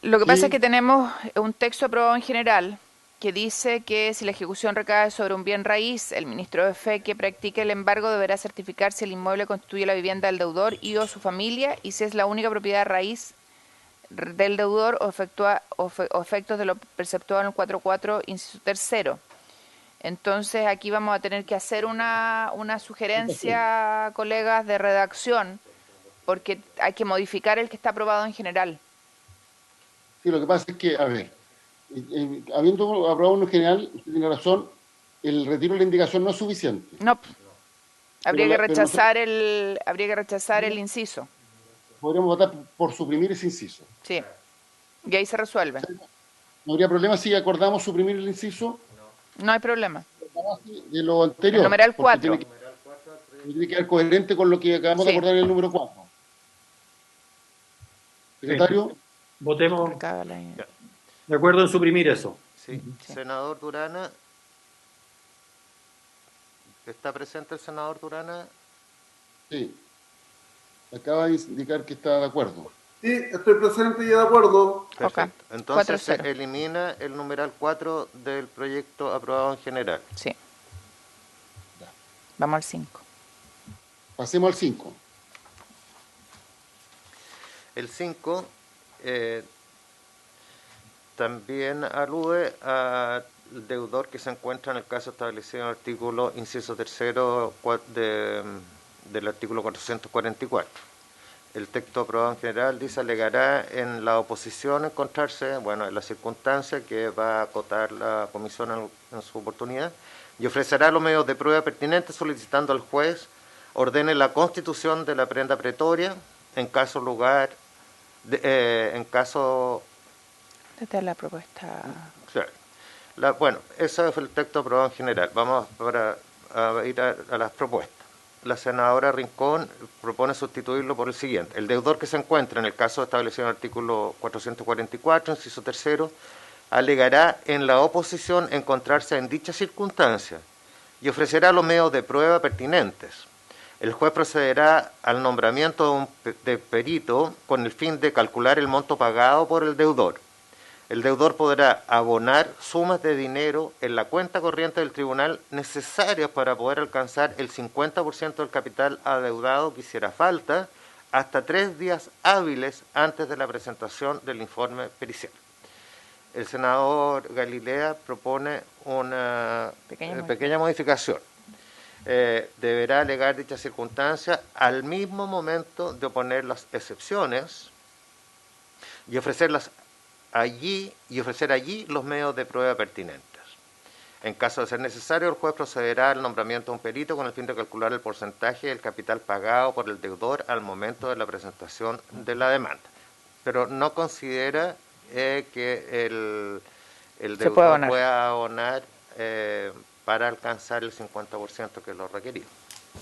Lo que pasa es que tenemos un texto aprobado en general que dice que si la ejecución recae sobre un bien raíz, el ministro de Fe que practique el embargo deberá certificar si el inmueble constituye la vivienda del deudor y o su familia y si es la única propiedad raíz del deudor o efectos de lo preceptuado en el 4.4, inciso tercero. Entonces aquí vamos a tener que hacer una sugerencia, colegas, de redacción, porque hay que modificar el que está aprobado en general. Sí, lo que pasa es que, a ver, habiendo aprobado uno en general, usted tiene razón, el retiro de la indicación no es suficiente. No, habría que rechazar nosotros el inciso. podríamos votar por suprimir ese inciso. Sí, y ahí se resuelve. ¿No habría problema si acordamos suprimir el inciso No hay problema. de lo El anterior? numeral Porque 4. tiene que quedar coherente con lo que acabamos de Sí. acordar en el número 4. Secretario, Votemos Acaba la- de acuerdo en suprimir eso. Sí. Senador Durana. ¿Está presente el senador Durana? sí. Acaba de indicar que está de acuerdo. Sí, estoy presente y de acuerdo. Perfecto. Entonces 4-0. se elimina el numeral 4 del proyecto aprobado en general. Sí. Vamos al 5. Pasemos al 5. El 5 también alude al deudor que se encuentra en el caso establecido en el artículo inciso tercero del artículo 444. El texto aprobado en general dice: alegará en la oposición encontrarse, en la circunstancia que va a acotar la comisión en su oportunidad, y ofrecerá los medios de prueba pertinentes solicitando al juez ordene la constitución de la prenda pretoria en caso Esta es la propuesta. Claro. Ese fue el texto aprobado en general. Vamos a ir a las propuestas. La senadora Rincón propone sustituirlo por el siguiente: el deudor que se encuentra en el caso establecido en el artículo 444, inciso tercero, alegará en la oposición encontrarse en dicha circunstancia y ofrecerá los medios de prueba pertinentes. El juez procederá al nombramiento de perito con el fin de calcular el monto pagado por el deudor. El deudor podrá abonar sumas de dinero en la cuenta corriente del tribunal necesarias para poder alcanzar el 50% del capital adeudado que hiciera falta hasta 3 días hábiles antes de la presentación del informe pericial. El senador Galilea propone una pequeña modificación. Deberá alegar dicha circunstancia al mismo momento de oponer las excepciones y ofrecer allí los medios de prueba pertinentes. En caso de ser necesario, el juez procederá al nombramiento de un perito con el fin de calcular el porcentaje del capital pagado por el deudor al momento de la presentación de la demanda. Pero no considera que el deudor pueda abonar para alcanzar el 50% que es lo requerido.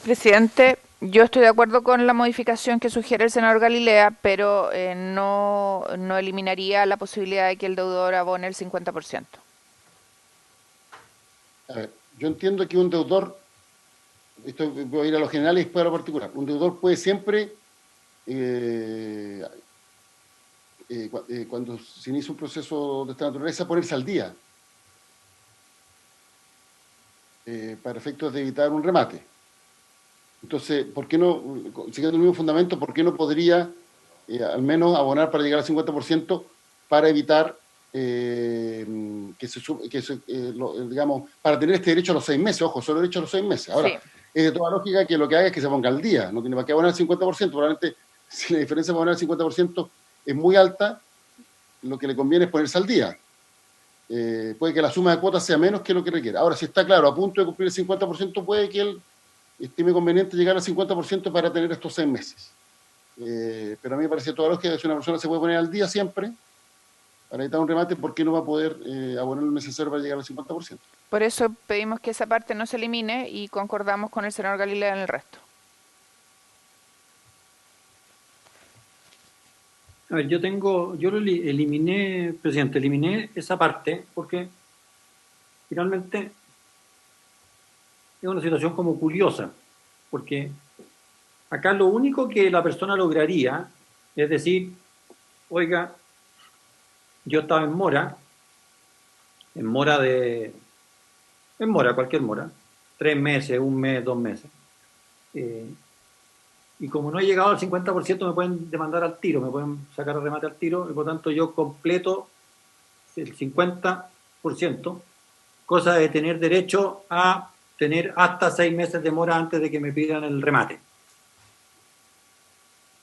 Presidente, yo estoy de acuerdo con la modificación que sugiere el senador Galilea, pero no eliminaría la posibilidad de que el deudor abone el 50%. A ver, yo entiendo que un deudor, esto voy a ir a los generales y después a lo particular, un deudor puede siempre, cuando se inicia un proceso de esta naturaleza, ponerse al día, para efectos de evitar un remate. Entonces, ¿por qué no, siguiendo el mismo fundamento, por qué no podría al menos abonar para llegar al 50% para evitar digamos, para tener este derecho a los 6 meses? Ojo, solo derecho a los 6 meses. Ahora, Sí. es de toda lógica que lo que haga es que se ponga al día, no tiene para qué abonar el 50%. Probablemente, si la diferencia para abonar el 50% es muy alta, lo que le conviene es ponerse al día. Puede que la suma de cuotas sea menos que lo que requiere. Ahora, si está claro, a punto de cumplir el 50%, puede que él estime conveniente llegar al 50% para tener estos 6 meses. Pero a mí me parece toda lógica que si una persona se puede poner al día siempre para evitar un remate, ¿por qué no va a poder abonar lo necesario para llegar al 50%? Por eso pedimos que esa parte no se elimine y concordamos con el senador Galilea en el resto. A ver, yo lo eliminé, presidente, eliminé esa parte porque finalmente es una situación como curiosa, porque acá lo único que la persona lograría es decir: oiga, yo estaba en mora cualquier mora, 3 meses, 1 mes, 2 meses. Y como no he llegado al 50%, me pueden demandar al tiro, me pueden sacar el remate al tiro, y por tanto yo completo el 50%, cosa de tener derecho a tener hasta 6 meses de mora antes de que me pidan el remate.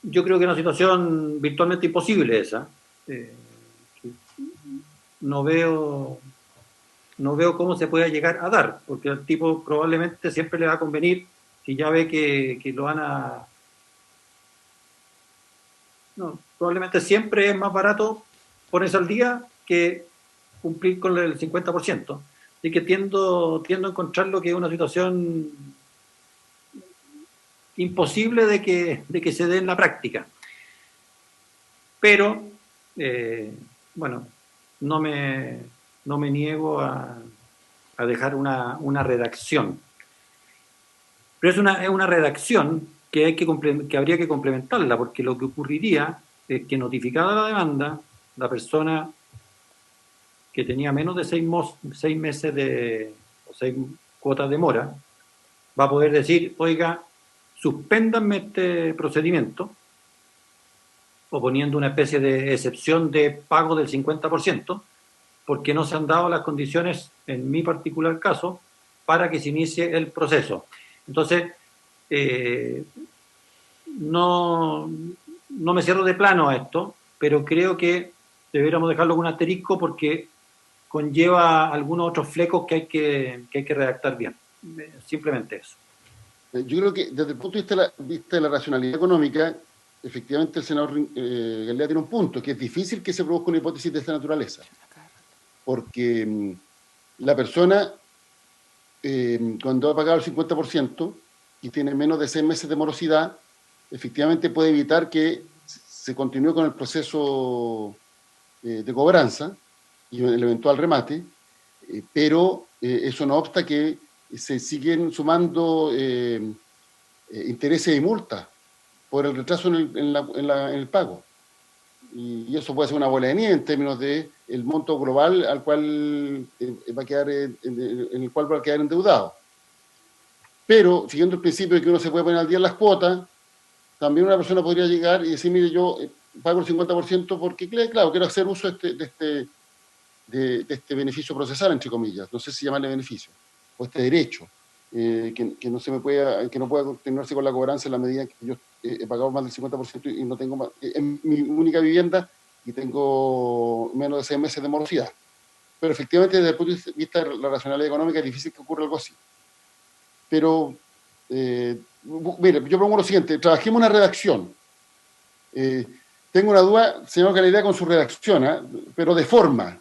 Yo creo que es una situación virtualmente imposible esa. No veo cómo se pueda llegar a dar, porque al tipo probablemente siempre le va a convenir, si ya ve que lo van a... No, probablemente siempre es más barato ponerse al día que cumplir con el 50%. Así que tiendo a encontrarlo que es una situación imposible de que se dé en la práctica. Pero, bueno, no me niego a dejar una redacción. Pero es una redacción que habría que complementarla, porque lo que ocurriría es que, notificada la demanda, la persona que tenía menos de 6 meses o 6 cuotas de mora va a poder decir: oiga, suspéndanme este procedimiento, o poniendo una especie de excepción de pago del 50%, porque no se han dado las condiciones, en mi particular caso, para que se inicie el proceso. Entonces, no me cierro de plano a esto, pero creo que deberíamos dejarlo con un asterisco, porque conlleva algunos otros flecos que hay que redactar bien. Simplemente eso. Yo creo que desde el punto de vista de la racionalidad económica, efectivamente el senador Galilea tiene un punto, que es difícil que se produzca una hipótesis de esta naturaleza, porque la persona, cuando ha pagado el 50% y tiene menos de 6 meses de morosidad, efectivamente puede evitar que se continúe con el proceso de cobranza y el eventual remate, pero eso no obsta que se siguen sumando intereses y multas por el retraso en el pago. Y eso puede ser una bola de nieve en términos de el monto global al cual va a quedar en el cual va a quedar endeudado. Pero, siguiendo el principio de que uno se puede poner al día en las cuotas, también una persona podría llegar y decir: mire, yo pago el 50% porque, claro, quiero hacer uso de este beneficio procesal, entre comillas, no sé si llamarle beneficio, o este derecho, que no pueda continuarse con la cobranza en la medida en que yo he pagado más del 50% y no tengo más, en mi única vivienda, y tengo menos de 6 meses de morosidad. Pero efectivamente, desde el punto de vista de la racionalidad económica, es difícil que ocurra algo así. Pero, mire, yo propongo lo siguiente: trabajemos una redacción. Tengo una duda, señor Galilea, con su redacción, pero de forma.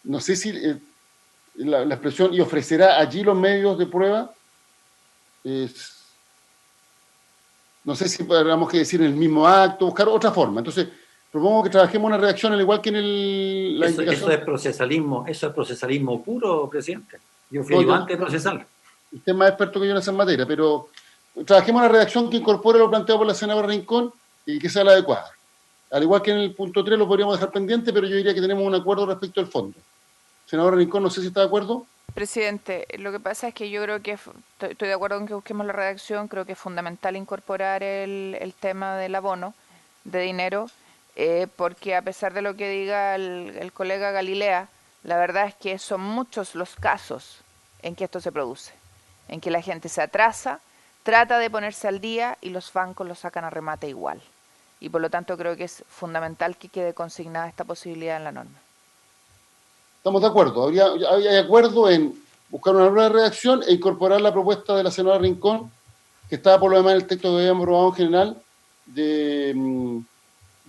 No sé si la expresión "y ofrecerá allí los medios de prueba", no sé si podríamos que decir en el mismo acto, buscar otra forma. Entonces, propongo que trabajemos una redacción al igual que en la indicación. Eso es procesalismo puro, presidente. Yo fui ayudante procesal. Usted es más experto que yo en esa materia, pero trabajemos una redacción que incorpore lo planteado por la senadora Rincón y que sea la adecuada. Al igual que en el punto 3 lo podríamos dejar pendiente, pero yo diría que tenemos un acuerdo respecto al fondo. Senadora Rincón, no sé si está de acuerdo. Presidente, lo que pasa es que yo creo que estoy de acuerdo en que busquemos la redacción. Creo que es fundamental incorporar el tema del abono de dinero, porque a pesar de lo que diga el colega Galilea, la verdad es que son muchos los casos en que esto se produce, en que la gente se atrasa, trata de ponerse al día y los bancos lo sacan a remate igual. Y por lo tanto creo que es fundamental que quede consignada esta posibilidad en la norma. Estamos de acuerdo. Había acuerdo en buscar una nueva redacción e incorporar la propuesta de la senadora Rincón, que estaba por lo demás en el texto que habíamos aprobado en general,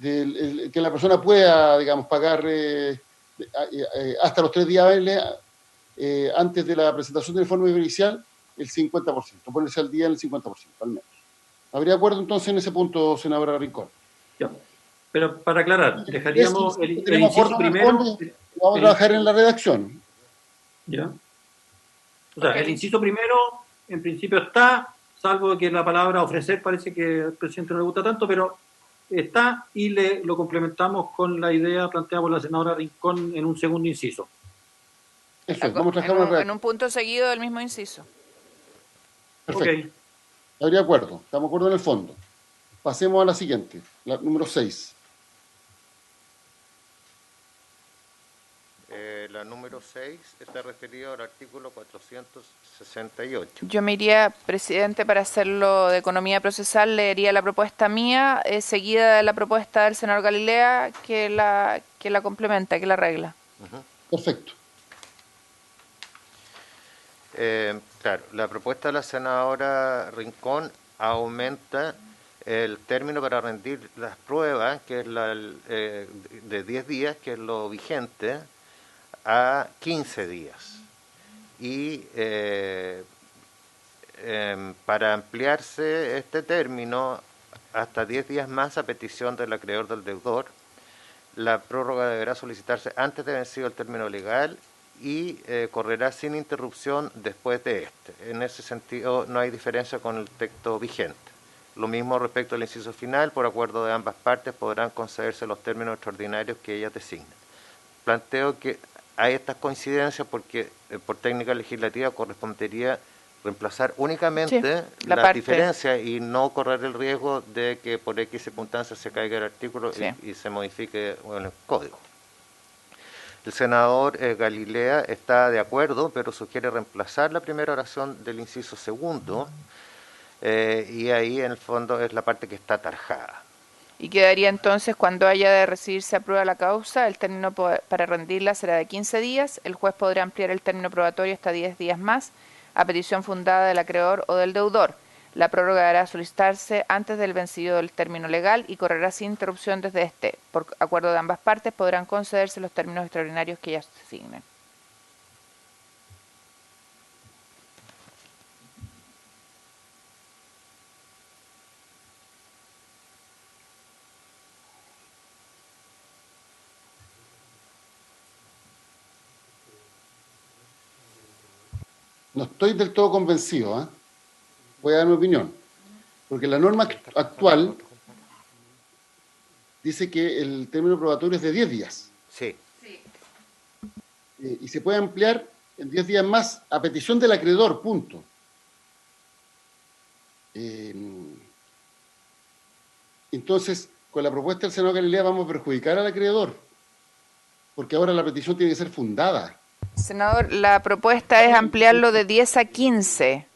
que la persona pueda, digamos, pagar hasta los 3 días hábiles antes de la presentación del informe inicial el 50%, ponerse al día en el 50%, al menos. ¿Habría acuerdo entonces en ese punto, senadora Rincón? Ya. Pero para aclarar, dejaríamos el inciso primero. Vamos a trabajar en la redacción. Ya. O sea, el inciso primero, en principio está, salvo que la palabra ofrecer parece que al presidente no le gusta tanto, pero está, y lo complementamos con la idea planteada por la senadora Rincón en un segundo inciso. Eso es, vamos a En trabajar una en redacción. un punto seguido del mismo inciso. Perfecto. Ok. Estaría de acuerdo. Estamos de acuerdo en el fondo. Pasemos a la siguiente, la número 6. La número 6 está referida al artículo 468. Yo me iría, presidente, para hacerlo de economía procesal, leería la propuesta mía, seguida de la propuesta del senador Galilea, que la complementa, que la arregla. Perfecto. Claro, la propuesta de la senadora Rincón aumenta el término para rendir las pruebas, que es de 10 días, que es lo vigente, a 15 días. Y para ampliarse este término hasta 10 días más a petición del acreedor del deudor, la prórroga deberá solicitarse antes de vencido el término legal y correrá sin interrupción después de este. En ese sentido no hay diferencia con el texto vigente. Lo mismo respecto al inciso final, por acuerdo de ambas partes podrán concederse los términos extraordinarios que ellas designen. Planteo que hay estas coincidencias porque por técnica legislativa correspondería reemplazar únicamente Sí, la las parte. diferencias y no correr el riesgo de que por X circunstancias se caiga el artículo Sí. y se modifique el código. El senador Galilea está de acuerdo, pero sugiere reemplazar la primera oración del inciso segundo, y ahí en el fondo es la parte que está tarjada. Y quedaría entonces, cuando haya de recibirse a prueba la causa, el término para rendirla será de 15 días. El juez podrá ampliar el término probatorio hasta 10 días más, a petición fundada del acreedor o del deudor. La prórroga deberá solicitarse antes del vencido del término legal y correrá sin interrupción desde este. Por acuerdo de ambas partes podrán concederse los términos extraordinarios que ellas designen. No estoy del todo convencido, ¿eh? Voy a dar mi opinión. Porque la norma actual dice que el término probatorio es de 10 días. Sí. Y se puede ampliar en 10 días más a petición del acreedor, punto. Entonces, con la propuesta del senador Galilea vamos a perjudicar al acreedor, porque ahora la petición tiene que ser fundada. Senador, la propuesta es ampliarlo de 10 a 15.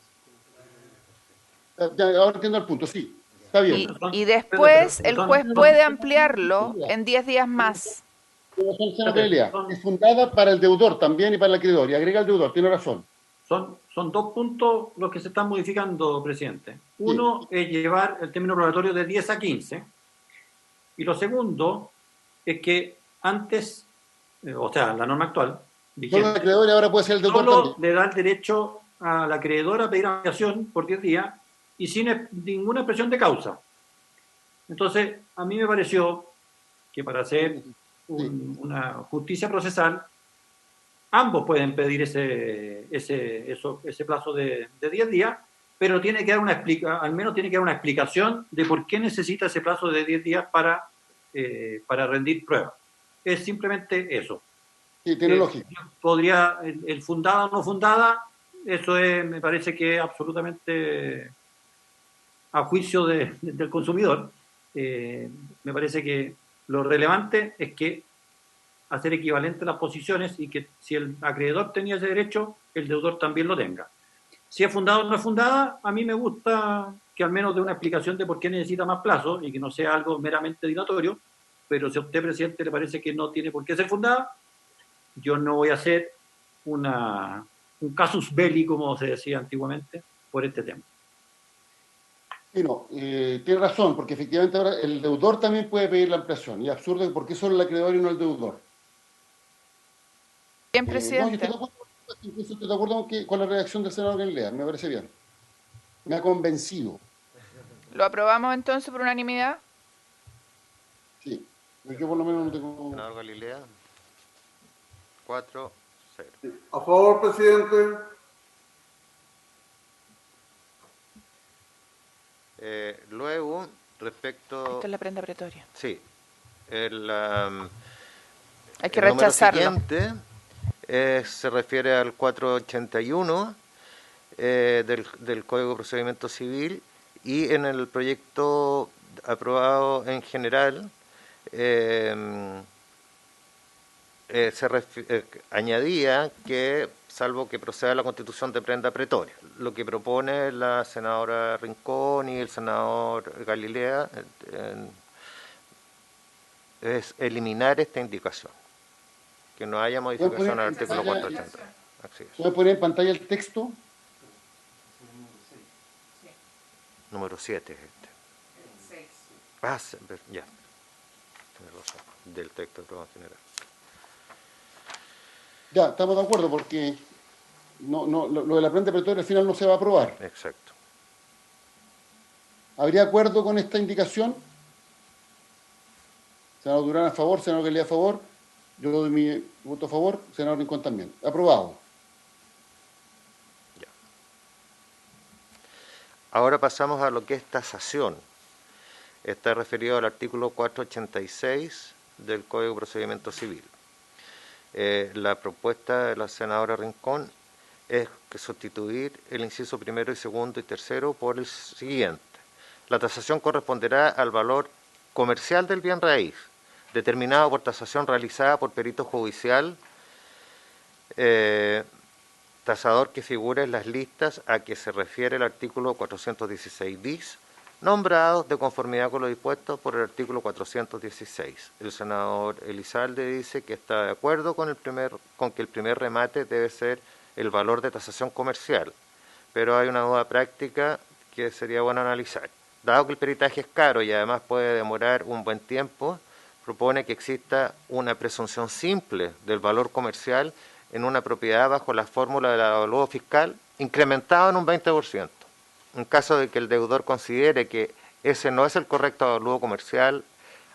Ahora entiendo el punto, sí, está bien. Y después el juez puede ampliarlo en 10 días más. Tiene razón el senador Galilea. Es fundada para el deudor también y para el acreedor, y agrega el deudor, tiene razón. Son dos puntos los que se están modificando, presidente. Uno es llevar el término probatorio de 10 a 15. Y lo segundo es que antes, o sea, la norma actual, Solo el acreedor y ahora puede ser el deudor solo también. le da el derecho al acreedor a pedir ampliación por 10 días y sin ninguna expresión de causa. Entonces, a mí me pareció que para hacer una justicia procesal, ambos pueden pedir ese plazo de 10 días, pero tiene que dar al menos tiene que dar una explicación de por qué necesita ese plazo de 10 días para rendir pruebas. Es simplemente eso. Sí, tiene lógica. Podría, el fundada o no fundada, eso me parece que es absolutamente a juicio del consumidor. Me parece que lo relevante es que hacer equivalentes las posiciones y que si el acreedor tenía ese derecho, el deudor también lo tenga. Si es fundada o no es fundada, a mí me gusta que al menos dé una explicación de por qué necesita más plazo y que no sea algo meramente dilatorio, pero si a usted, presidente, le parece que no tiene por qué ser fundada, yo no voy a hacer un casus belli, como se decía antiguamente, por este tema. Sí, no, tiene razón, porque efectivamente ahora el deudor también puede pedir la ampliación. Y es absurdo, ¿por qué solo el acreedor y no el deudor? Bien, No, yo presidente. incluso estoy de acuerdo con la redacción del senador Galilea, me parece bien. Me ha convencido. ¿Lo aprobamos entonces por unanimidad? Sí, yo por lo menos no tengo... Senador Galilea, 4-0. A favor, presidente. Luego, respecto... Esto es la prenda pretoria. Sí. Hay que El número rechazarlo. siguiente se refiere al 481 del Código de Procedimiento Civil, y en el proyecto aprobado en general añadía que, salvo que proceda la constitución de prenda pretoria. Lo que propone la senadora Rincón y el senador Galilea es eliminar esta indicación, que no haya modificación al artículo 480. Así es. ¿Puede poner en pantalla el texto? Número 7 es este. Ah, ya. Tienes razón. Del texto aprobado en general. Ya, estamos de acuerdo, porque lo de la prenda pretoria al final no se va a aprobar. Exacto. ¿Habría acuerdo con esta indicación? Senador Durán a favor, senador Galilea a favor. Yo doy mi voto a favor, senador Rincón también. Aprobado. Ya. Ahora pasamos a lo que es tasación. Está referido al artículo 486 del Código de Procedimiento Civil. La propuesta de la senadora Rincón es que sustituir el inciso primero y segundo y tercero por el siguiente. La tasación corresponderá al valor comercial del bien raíz, determinado por tasación realizada por perito judicial, tasador que figure en las listas a que se refiere el artículo 416 bis, nombrados de conformidad con lo dispuesto por el artículo 416. El senador Elizalde dice que está de acuerdo con que el primer remate debe ser el valor de tasación comercial, pero hay una duda práctica que sería bueno analizar. Dado que el peritaje es caro y además puede demorar un buen tiempo, propone que exista una presunción simple del valor comercial en una propiedad bajo la fórmula del avalúo fiscal incrementado en un 20%. En caso de que el deudor considere que ese no es el correcto avalúo comercial,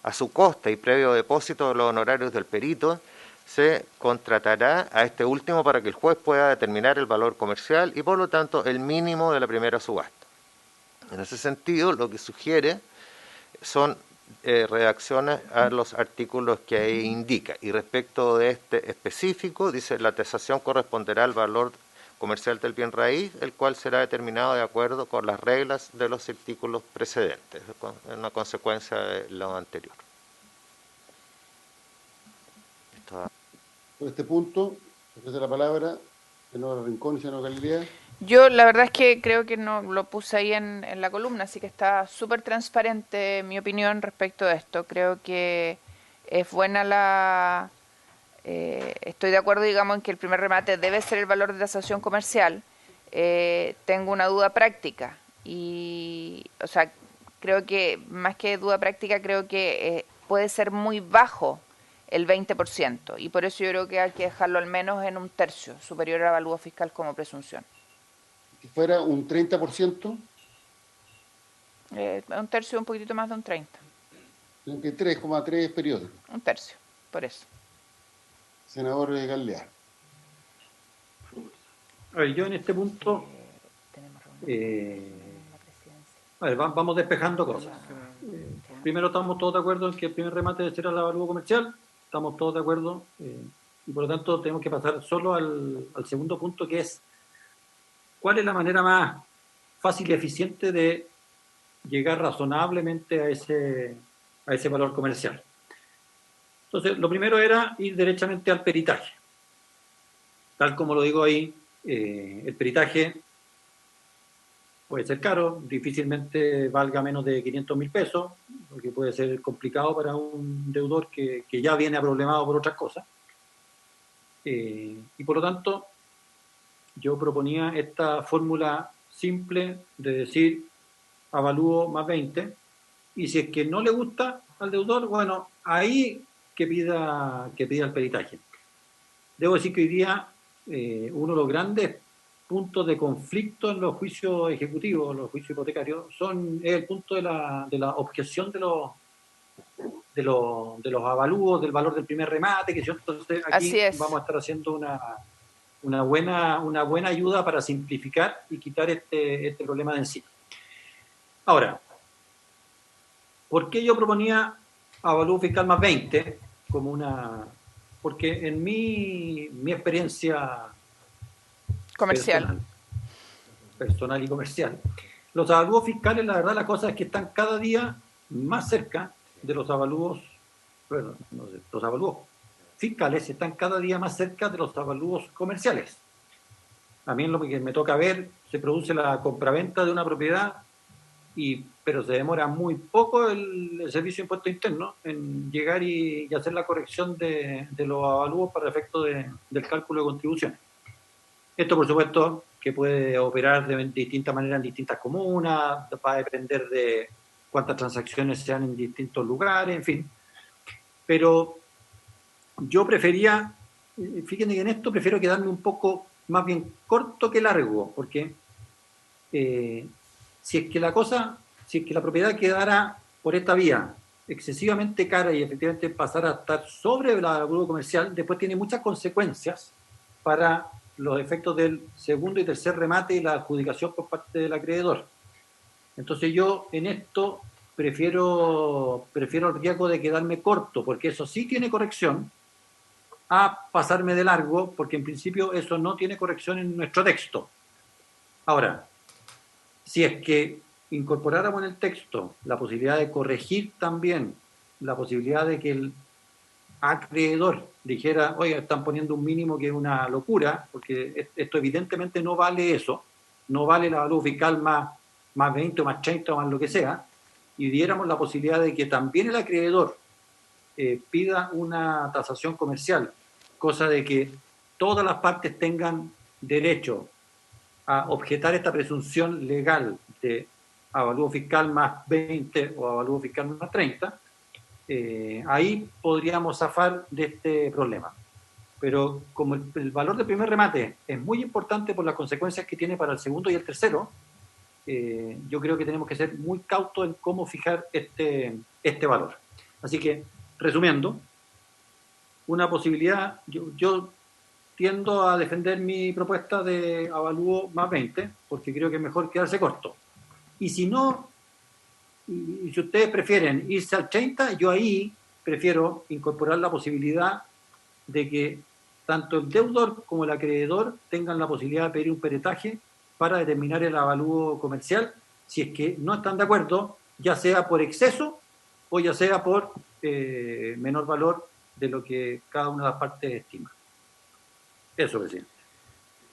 a su costa y previo depósito de los honorarios del perito, se contratará a este último para que el juez pueda determinar el valor comercial y, por lo tanto, el mínimo de la primera subasta. En ese sentido, lo que sugiere son redacciones a los artículos que ahí indica. Y respecto de este específico, dice: la tasación corresponderá al valor comercial del bien raíz, el cual será determinado de acuerdo con las reglas de los artículos precedentes, una consecuencia de lo anterior. Por este punto, ofrece la palabra senador Rincón y senador Galilea. Yo la verdad es que creo que no lo puse ahí en la columna, así que está súper transparente mi opinión respecto de esto. Creo que es buena estoy de acuerdo, digamos, en que el primer remate debe ser el valor de tasación comercial. Tengo una duda práctica y, o sea, creo que más que duda práctica, creo que puede ser muy bajo el 20%, y por eso yo creo que hay que dejarlo al menos en un tercio, superior al avalúo fiscal como presunción. Si fuera un 30%, Un tercio, un poquitito más de un 30. creo que 3,3 periódicos. Un tercio, por eso. Senador Galilea. A ver, yo en este punto, a ver, vamos despejando cosas. Primero, estamos todos de acuerdo en que el primer remate debe ser el avalúo comercial. Estamos todos de acuerdo, y por lo tanto tenemos que pasar solo al segundo punto, que es cuál es la manera más fácil y eficiente de llegar razonablemente a ese valor comercial. Entonces, lo primero era ir derechamente al peritaje. Tal como lo digo ahí, el peritaje puede ser caro, difícilmente valga menos de 500.000 pesos, lo que puede ser complicado para un deudor que ya viene aproblemado por otras cosas. Y por lo tanto, yo proponía esta fórmula simple de decir avalúo más 20, y si es que no le gusta al deudor, bueno, ahí que pida el peritaje. Debo decir que hoy día uno de los grandes puntos de conflicto en los juicios ejecutivos, los juicios hipotecarios, es el punto de la objeción de los avalúos, del valor del primer remate, que yo, entonces aquí vamos a estar haciendo una buena ayuda para simplificar y quitar este problema de encima. Ahora, ¿por qué yo proponía avalúo fiscal más 20 como porque en mi experiencia Comercial. personal y comercial, los avalúos fiscales, la verdad, la cosa es que están cada día más cerca de los avalúos, bueno, no sé, los avalúos fiscales están cada día más cerca de los avalúos comerciales. A mí en lo que me toca ver, se produce la compraventa de una propiedad, pero se demora muy poco el Servicio de Impuestos Internos en llegar y hacer la corrección de los avalúos para efecto del cálculo de contribuciones. Esto, por supuesto, que puede operar de distintas maneras en distintas comunas, va a depender de cuántas transacciones sean en distintos lugares, en fin. Pero yo prefería, fíjense que en esto prefiero quedarme un poco más bien corto que largo, porque si es que la propiedad quedara por esta vía excesivamente cara y efectivamente pasara a estar sobre el avalúo comercial, después tiene muchas consecuencias para los efectos del segundo y tercer remate y la adjudicación por parte del acreedor. Entonces yo en esto prefiero el riesgo de quedarme corto, porque eso sí tiene corrección, a pasarme de largo, porque en principio eso no tiene corrección en nuestro texto. Ahora, si es que incorporáramos en el texto la posibilidad de corregir también la posibilidad de que el acreedor dijera, oiga, están poniendo un mínimo que es una locura, porque esto evidentemente no vale eso, no vale el avalúo fiscal más 20 o más 30 o más lo que sea, y diéramos la posibilidad de que también el acreedor pida una tasación comercial, cosa de que todas las partes tengan derecho a objetar esta presunción legal de avalúo fiscal más 20 o avalúo fiscal más 30, ahí podríamos zafar de este problema. Pero como el valor del primer remate es muy importante por las consecuencias que tiene para el segundo y el tercero, yo creo que tenemos que ser muy cautos en cómo fijar este valor. Así que, resumiendo, una posibilidad, yo tiendo a defender mi propuesta de avalúo más 20, porque creo que es mejor quedarse corto. Y si no, y si ustedes prefieren irse al 30, yo ahí prefiero incorporar la posibilidad de que tanto el deudor como el acreedor tengan la posibilidad de pedir un peritaje para determinar el avalúo comercial, si es que no están de acuerdo, ya sea por exceso o ya sea por menor valor de lo que cada una de las partes estima. Eso, presidente.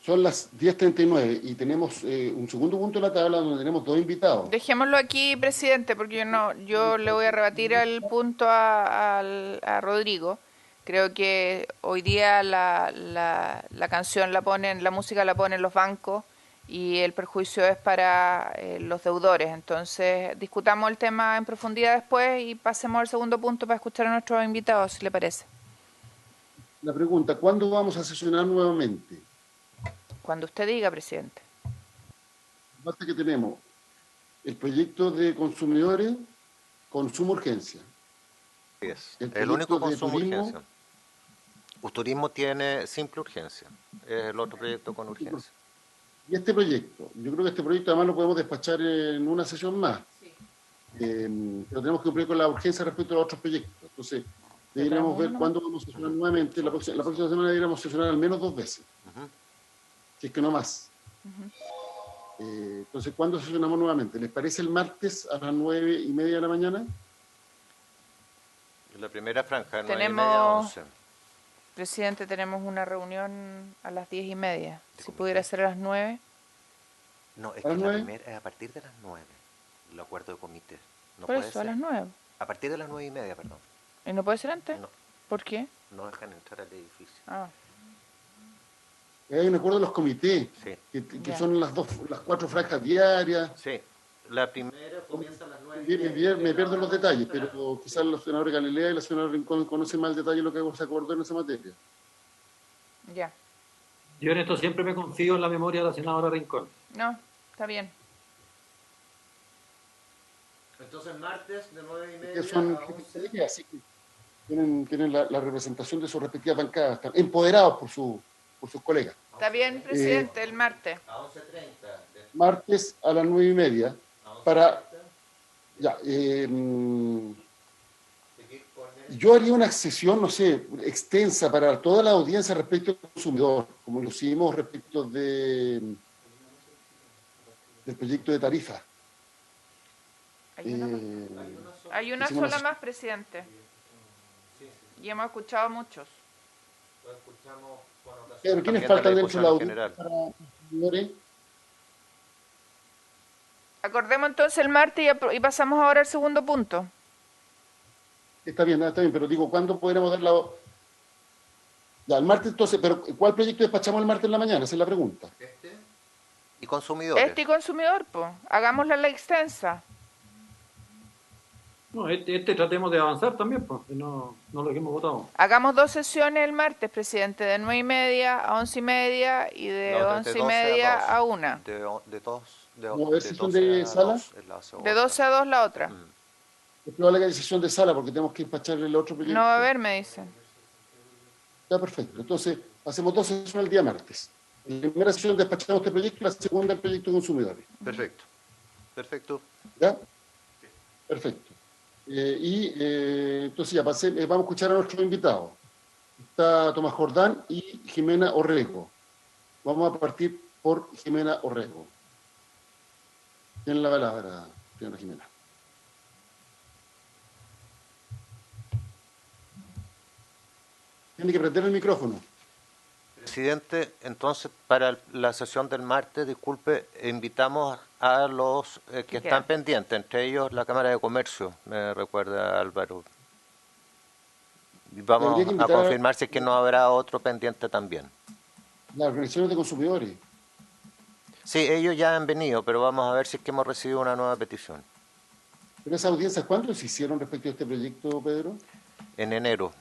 Son las 10:39 y tenemos un segundo punto de la tabla donde tenemos dos invitados. Dejémoslo aquí, presidente, porque yo le voy a rebatir el punto a Rodrigo. Creo que hoy día la canción la música la ponen los bancos y el perjuicio es para los deudores. Entonces, discutamos el tema en profundidad después y pasemos al segundo punto para escuchar a nuestros invitados, si le parece. La pregunta, ¿cuándo vamos a sesionar nuevamente? Cuando usted diga, presidente. Basta que tenemos el proyecto de consumidores con suma urgencia. Es El el único con de suma turismo, urgencia. Turismo tiene simple urgencia. Es el otro proyecto con urgencia. y este proyecto. Yo creo que este proyecto además lo podemos despachar en una sesión más. Sí. Pero tenemos que cumplir con la urgencia respecto a los otros proyectos. Entonces, deberíamos ver cuándo vamos a sesionar nuevamente. La próxima semana deberíamos sesionar al menos 2 veces. Si es que no más. Entonces, ¿cuándo sesionamos nuevamente? ¿Les parece el martes a las 9:30 de la mañana? La primera franja, 9:30, 11. Presidente, tenemos una reunión a las 10:30. Si pudiera ser a las 9. No, es que la primera es a partir de las 9. El acuerdo de comité. No Por puede eso, ser. a las 9. A partir de las 9:30, perdón. ¿Y no puede ser antes? No. ¿Por qué? No dejan entrar al edificio. Ah. Hay un acuerdo de los comités, Sí. que son las 4 franjas diarias. Sí. La primera comienza a las 9. Me pierdo los detalles, pero quizás los senadores Galilea y la senadora Rincón conocen más el detalle de lo que se acordó en esa materia. Ya. Yo en esto siempre me confío en la memoria de la senadora Rincón. No, está bien. Entonces, martes de 9:30 Que son a 11. así que tienen la representación de sus respectivas bancadas, están empoderados por sus colegas. Está bien, presidente, el martes. A 11:30. Martes a las 9:30 para... Ya, yo haría una sesión, no sé, extensa para toda la audiencia respecto al consumidor, como lo hicimos respecto del proyecto de tarifa. Hay una hicimos sola más, presidente. Y hemos escuchado muchos. Pero ¿quiénes También de la faltan dentro de discusión la en audiencia general. para consumidores? Acordemos entonces el martes y pasamos ahora al segundo punto. Está bien, pero digo, ¿cuándo podremos dar la... Ya, el martes entonces, pero ¿cuál proyecto despachamos el martes en la mañana? Esa es la pregunta. Y consumidores. Y consumidor, pues. Hagámosla la extensa. No, tratemos de avanzar también, pues, no lo hemos votado. Hagamos 2 sesiones el martes, presidente, de 9:30 a 11:30 y de No, 11:30 a 1. ¿Cómo ver sesión 12 de a sala? 2 es la De segunda. 12 a 2 la otra. Es probable que haya sesión de sala porque tenemos que despacharle el otro proyecto. No va a haber, me dicen. Está perfecto. Entonces, hacemos 2 sesiones el día martes. En la primera sesión despachamos este proyecto y la segunda el proyecto de consumidores. Perfecto. ¿Ya? Perfecto. Entonces ya vamos a escuchar a nuestros invitados. Está Tomás Jordán y Jimena Orrego. Vamos a partir por Jimena Orrego. Tiene la palabra, señora Jimena. Tiene que prender el micrófono. Presidente, entonces para la sesión del martes, disculpe, invitamos a los que están pendientes, entre ellos la Cámara de Comercio, me recuerda Álvaro. Y vamos a confirmar si es que no habrá otro pendiente también. Las organizaciones de consumidores. Sí, ellos ya han venido, pero vamos a ver si es que hemos recibido una nueva petición. ¿Pero esas audiencias cuándo se hicieron respecto a este proyecto, Pedro? En enero.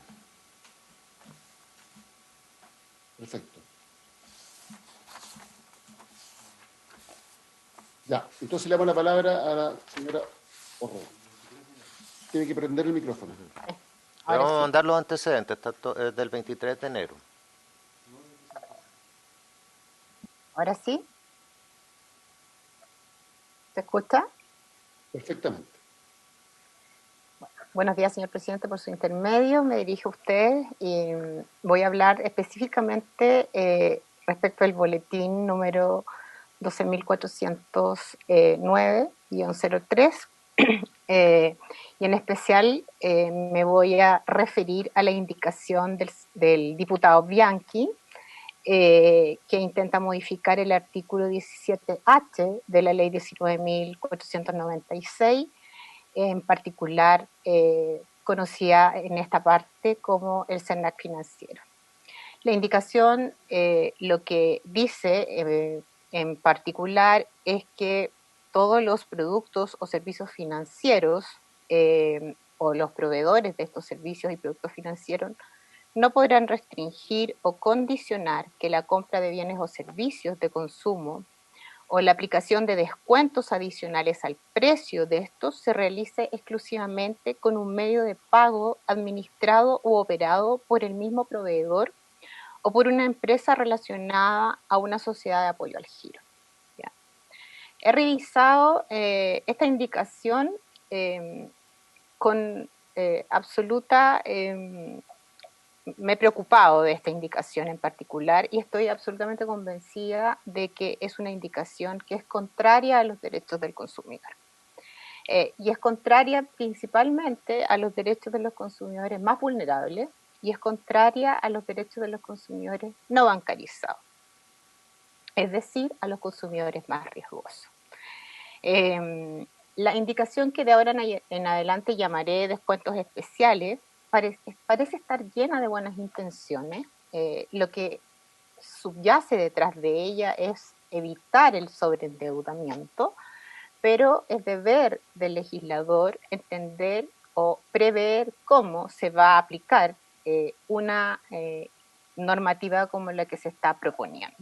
Perfecto. Ya, entonces le damos la palabra a la señora Orrego. Tiene que prender el micrófono. Vamos a mandar los antecedentes, del 23 de enero. ¿Ahora sí? ¿Se escucha? Perfectamente. Buenos días, señor presidente, por su intermedio. Me dirijo a usted y voy a hablar específicamente respecto al boletín número 12.409-03 y en especial me voy a referir a la indicación del diputado Bianchi que intenta modificar el artículo 17H de la ley 19.496, en particular conocida en esta parte como el CERNAC financiero. La indicación lo que dice en particular es que todos los productos o servicios financieros o los proveedores de estos servicios y productos financieros no podrán restringir o condicionar que la compra de bienes o servicios de consumo o la aplicación de descuentos adicionales al precio de estos se realice exclusivamente con un medio de pago administrado u operado por el mismo proveedor o por una empresa relacionada a una sociedad de apoyo al giro. ¿Ya? He revisado esta indicación con absoluta... me he preocupado de esta indicación en particular y estoy absolutamente convencida de que es una indicación que es contraria a los derechos del consumidor. Y es contraria principalmente a los derechos de los consumidores más vulnerables y es contraria a los derechos de los consumidores no bancarizados, es decir, a los consumidores más riesgosos. La indicación que de ahora en adelante llamaré descuentos especiales parece estar llena de buenas intenciones. Lo que subyace detrás de ella es evitar el sobreendeudamiento, pero es deber del legislador entender o prever cómo se va a aplicar una normativa como la que se está proponiendo.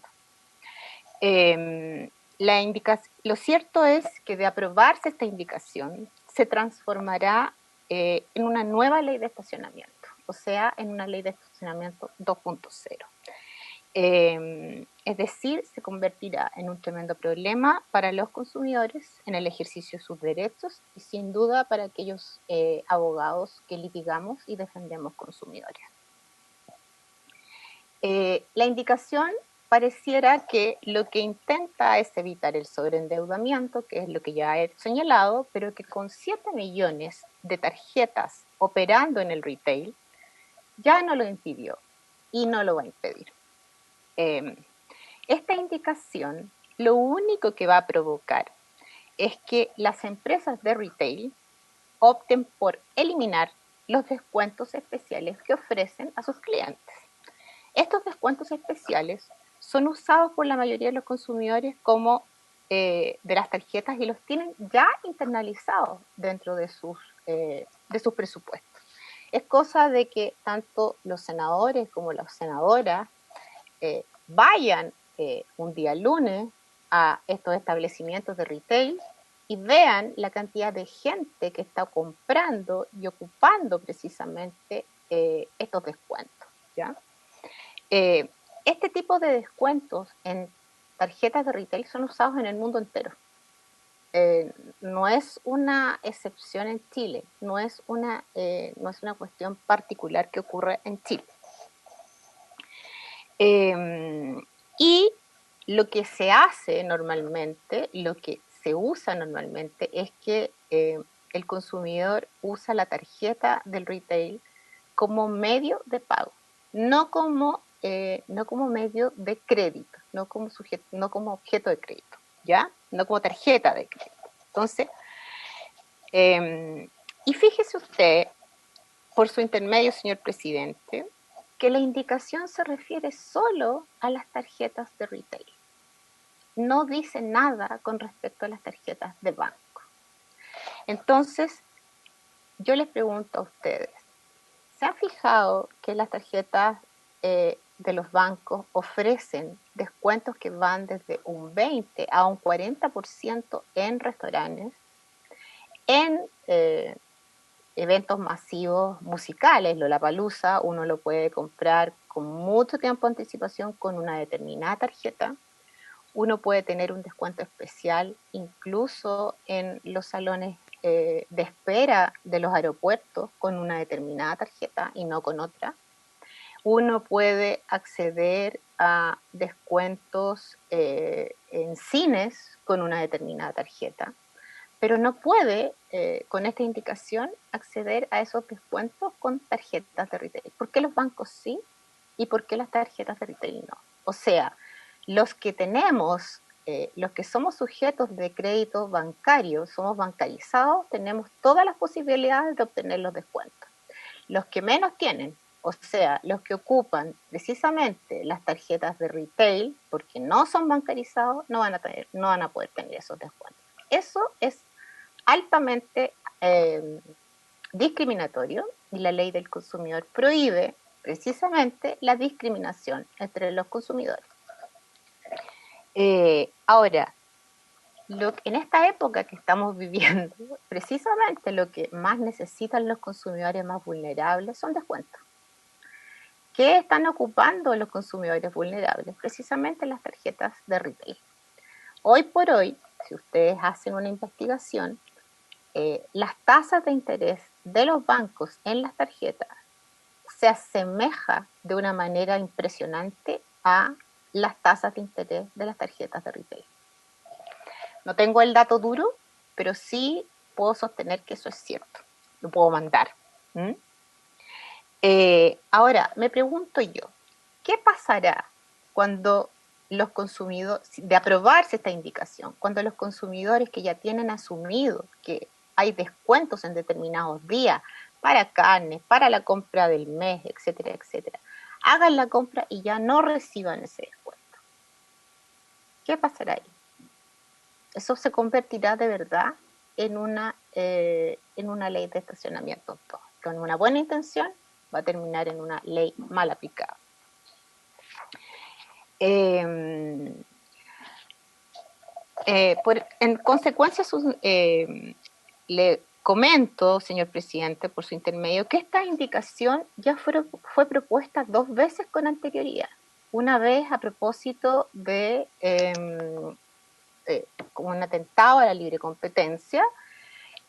Lo cierto es que de aprobarse esta indicación se transformará en una nueva ley de estacionamiento, o sea, en una ley de estacionamiento 2.0. Es decir, se convertirá en un tremendo problema para los consumidores en el ejercicio de sus derechos y sin duda para aquellos abogados que litigamos y defendemos consumidores. La indicación pareciera que lo que intenta es evitar el sobreendeudamiento, que es lo que ya he señalado, pero que con 7 millones de tarjetas operando en el retail ya no lo impidió y no lo va a impedir. Esta indicación lo único que va a provocar es que las empresas de retail opten por eliminar los descuentos especiales que ofrecen a sus clientes. Estos descuentos especiales son usados por la mayoría de los consumidores como de las tarjetas y los tienen ya internalizados dentro de sus presupuestos. Es cosa de que tanto los senadores como las senadoras vayan un día lunes a estos establecimientos de retail y vean la cantidad de gente que está comprando y ocupando precisamente estos descuentos, ¿ya? Este tipo de descuentos en tarjetas de retail son usados en el mundo entero. No es una excepción en Chile, no es una cuestión particular que ocurre en Chile. Y lo que se hace normalmente, lo que se usa normalmente es que el consumidor usa la tarjeta del retail como medio de pago, no como medio de crédito, no como objeto de crédito, ¿ya? No como tarjeta de crédito. Entonces, y fíjese usted, por su intermedio, señor presidente, que la indicación se refiere solo a las tarjetas de retail. No dice nada con respecto a las tarjetas de banco. Entonces, yo les pregunto a ustedes, ¿se han fijado que las tarjetas de los bancos ofrecen descuentos que van desde un 20 a un 40% en restaurantes, en eventos masivos musicales? Lollapalooza uno lo puede comprar con mucho tiempo de anticipación con una determinada tarjeta. Uno puede tener un descuento especial incluso en los salones de espera de los aeropuertos con una determinada tarjeta y no con otra. Uno puede acceder a descuentos en cines con una determinada tarjeta, pero no puede, con esta indicación, acceder a esos descuentos con tarjetas de retail. ¿Por qué los bancos sí y por qué las tarjetas de retail no? O sea, los que tenemos, los que somos sujetos de crédito bancario, somos bancarizados, tenemos todas las posibilidades de obtener los descuentos. Los que menos tienen, o sea, los que ocupan precisamente las tarjetas de retail, porque no son bancarizados, no van a poder tener esos descuentos. Eso es altamente discriminatorio y la ley del consumidor prohíbe precisamente la discriminación entre los consumidores. Ahora, en esta época que estamos viviendo, precisamente lo que más necesitan los consumidores más vulnerables son descuentos. ¿Qué están ocupando los consumidores vulnerables? Precisamente las tarjetas de retail. Hoy por hoy, si ustedes hacen una investigación, las tasas de interés de los bancos en las tarjetas se asemeja de una manera impresionante a las tasas de interés de las tarjetas de retail. No tengo el dato duro, pero sí puedo sostener que eso es cierto. Lo puedo mandar. Ahora, me pregunto yo, ¿qué pasará cuando los consumidores, de aprobarse esta indicación, cuando los consumidores que ya tienen asumido que hay descuentos en determinados días para carnes, para la compra del mes, etcétera, etcétera, hagan la compra y ya no reciban ese descuento? ¿Qué pasará ahí? Eso se convertirá de verdad en una ley de estacionamiento. Con una buena intención va a terminar en una ley mal aplicada. En consecuencia, le comento, señor presidente, por su intermedio, que esta indicación ya fue propuesta 2 veces con anterioridad. una vez a propósito de como un atentado a la libre competencia,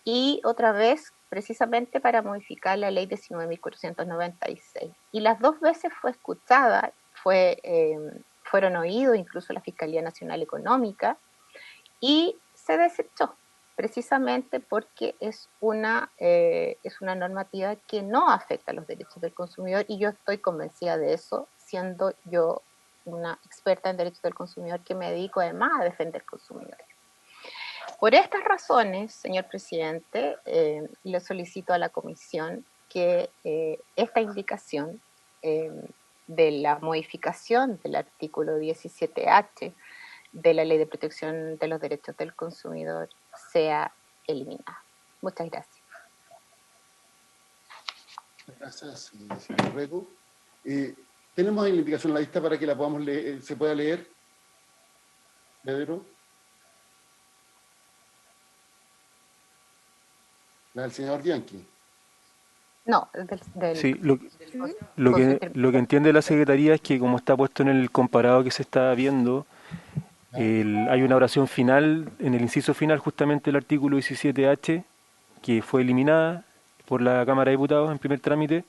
y otra vez precisamente para modificar la ley 19.496. Y las dos veces fue escuchada, fueron oídos incluso la Fiscalía Nacional Económica, y se desechó, precisamente porque es una normativa que no afecta a los derechos del consumidor, y yo estoy convencida de eso, siendo yo una experta en derechos del consumidor que me dedico además a defender consumidores. Por estas razones, señor presidente, le solicito a la comisión que esta indicación de la modificación del artículo 17H de la Ley de Protección de los Derechos del Consumidor sea eliminada. Muchas gracias. Gracias, señor Orrego. ¿Tenemos ahí la indicación en la lista para que la podamos leer, se pueda leer? Pedro. La del señor Bianchi. No, sí, lo que entiende la Secretaría es que, como está puesto en el comparado que se está viendo, hay una oración final, en el inciso final justamente del artículo 17H, que fue eliminada por la Cámara de Diputados en primer trámite,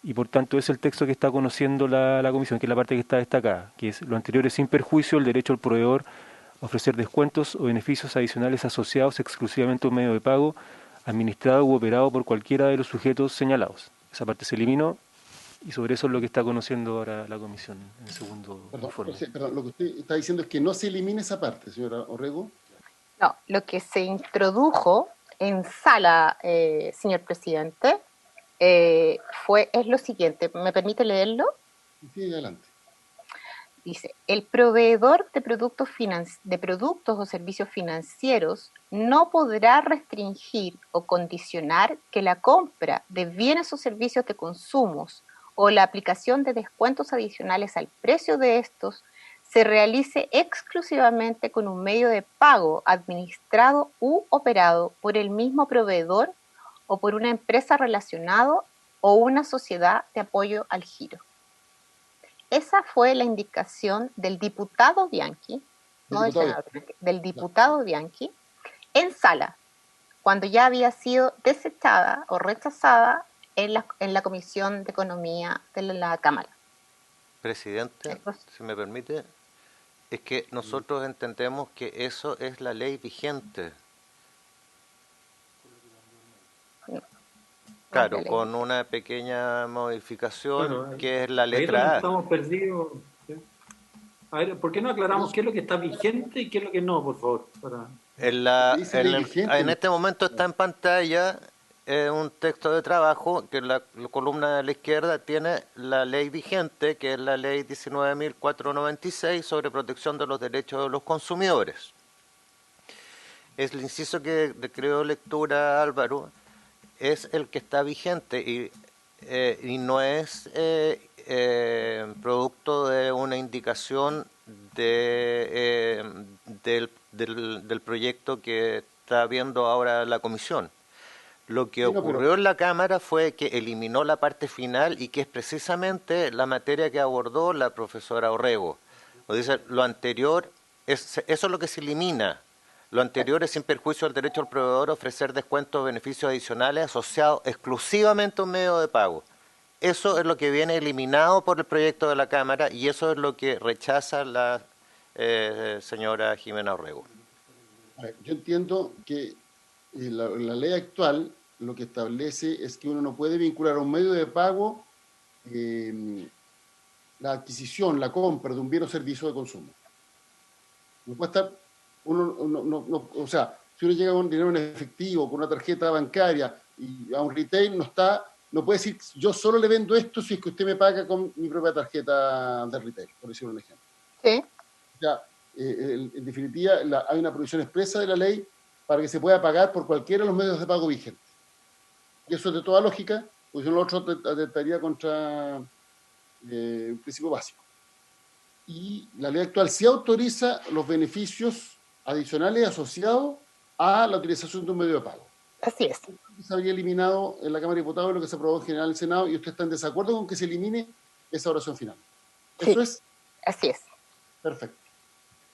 y por tanto es el texto que está conociendo la Comisión, que es la parte que está destacada, que es lo anterior es sin perjuicio el derecho al proveedor a ofrecer descuentos o beneficios adicionales asociados exclusivamente a un medio de pago administrado u operado por cualquiera de los sujetos señalados. Esa parte se eliminó, y sobre eso es lo que está conociendo ahora la Comisión en el segundo informe. Perdón, lo que usted está diciendo es que no se elimine esa parte, señora Orrego. No, lo que se introdujo en sala, señor presidente, es lo siguiente. ¿Me permite leerlo? Sí, adelante. Dice, el proveedor de productos o servicios financieros no podrá restringir o condicionar que la compra de bienes o servicios de consumos o la aplicación de descuentos adicionales al precio de estos se realice exclusivamente con un medio de pago administrado u operado por el mismo proveedor o por una empresa relacionada o una sociedad de apoyo al giro. Esa fue la indicación del diputado Bianchi, del diputado Bianchi, en sala, cuando ya había sido desechada o rechazada en la Comisión de Economía de la Cámara. Presidente, si me permite, es que nosotros entendemos que eso es la ley vigente. Claro, con una pequeña modificación, que es la letra A. Estamos perdidos. ¿Sí? A ver, ¿por qué no aclaramos qué es lo que está vigente y qué es lo que no, por favor? En este momento está en pantalla un texto de trabajo que en la columna de la izquierda tiene la ley vigente, que es la ley 19.496 sobre protección de los derechos de los consumidores. Es el inciso que creó lectura Álvaro, es el que está vigente y no es producto de una indicación del proyecto que está viendo ahora la Comisión. Lo que ocurrió en la Cámara fue que eliminó la parte final, y que es precisamente la materia que abordó la profesora Orrego. O dice, lo anterior, eso es lo que se elimina. Lo anterior es sin perjuicio del derecho al proveedor a ofrecer descuentos o beneficios adicionales asociados exclusivamente a un medio de pago. Eso es lo que viene eliminado por el proyecto de la Cámara, y eso es lo que rechaza la señora Jimena Orrego. Yo entiendo que la ley actual lo que establece es que uno no puede vincular a un medio de pago la adquisición, la compra de un bien o servicio de consumo. No puede estar, o sea, si uno llega con dinero en efectivo, con una tarjeta bancaria y a un retail, no puede decir, yo solo le vendo esto si es que usted me paga con mi propia tarjeta de retail, por decir un ejemplo. Sí. O sea, en definitiva, hay una prohibición expresa de la ley para que se pueda pagar por cualquiera de los medios de pago vigentes. Y eso es de toda lógica, porque si no, lo otro atentaría contra un principio básico. Y la ley actual sí autoriza los beneficios adicionales asociados a la utilización de un medio de pago. Así es. Se había eliminado en la Cámara de Diputados lo que se aprobó en general en el Senado, y usted está en desacuerdo con que se elimine esa oración final. Sí. Eso es Así es. Perfecto.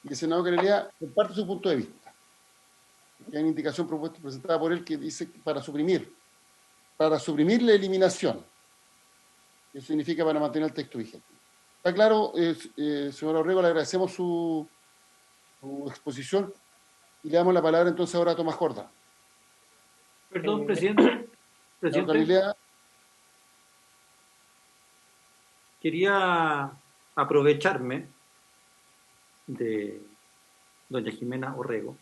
Y el senador Galilea comparte su punto de vista. Hay una indicación propuesta presentada por él que dice que para suprimir la eliminación. Eso significa para mantener el texto vigente. Está claro, señor Orrego, le agradecemos su exposición y le damos la palabra entonces ahora a Tomás Jordán. Perdón, presidente. Señor Galilea. Quería aprovecharme de doña Jimena Orrego,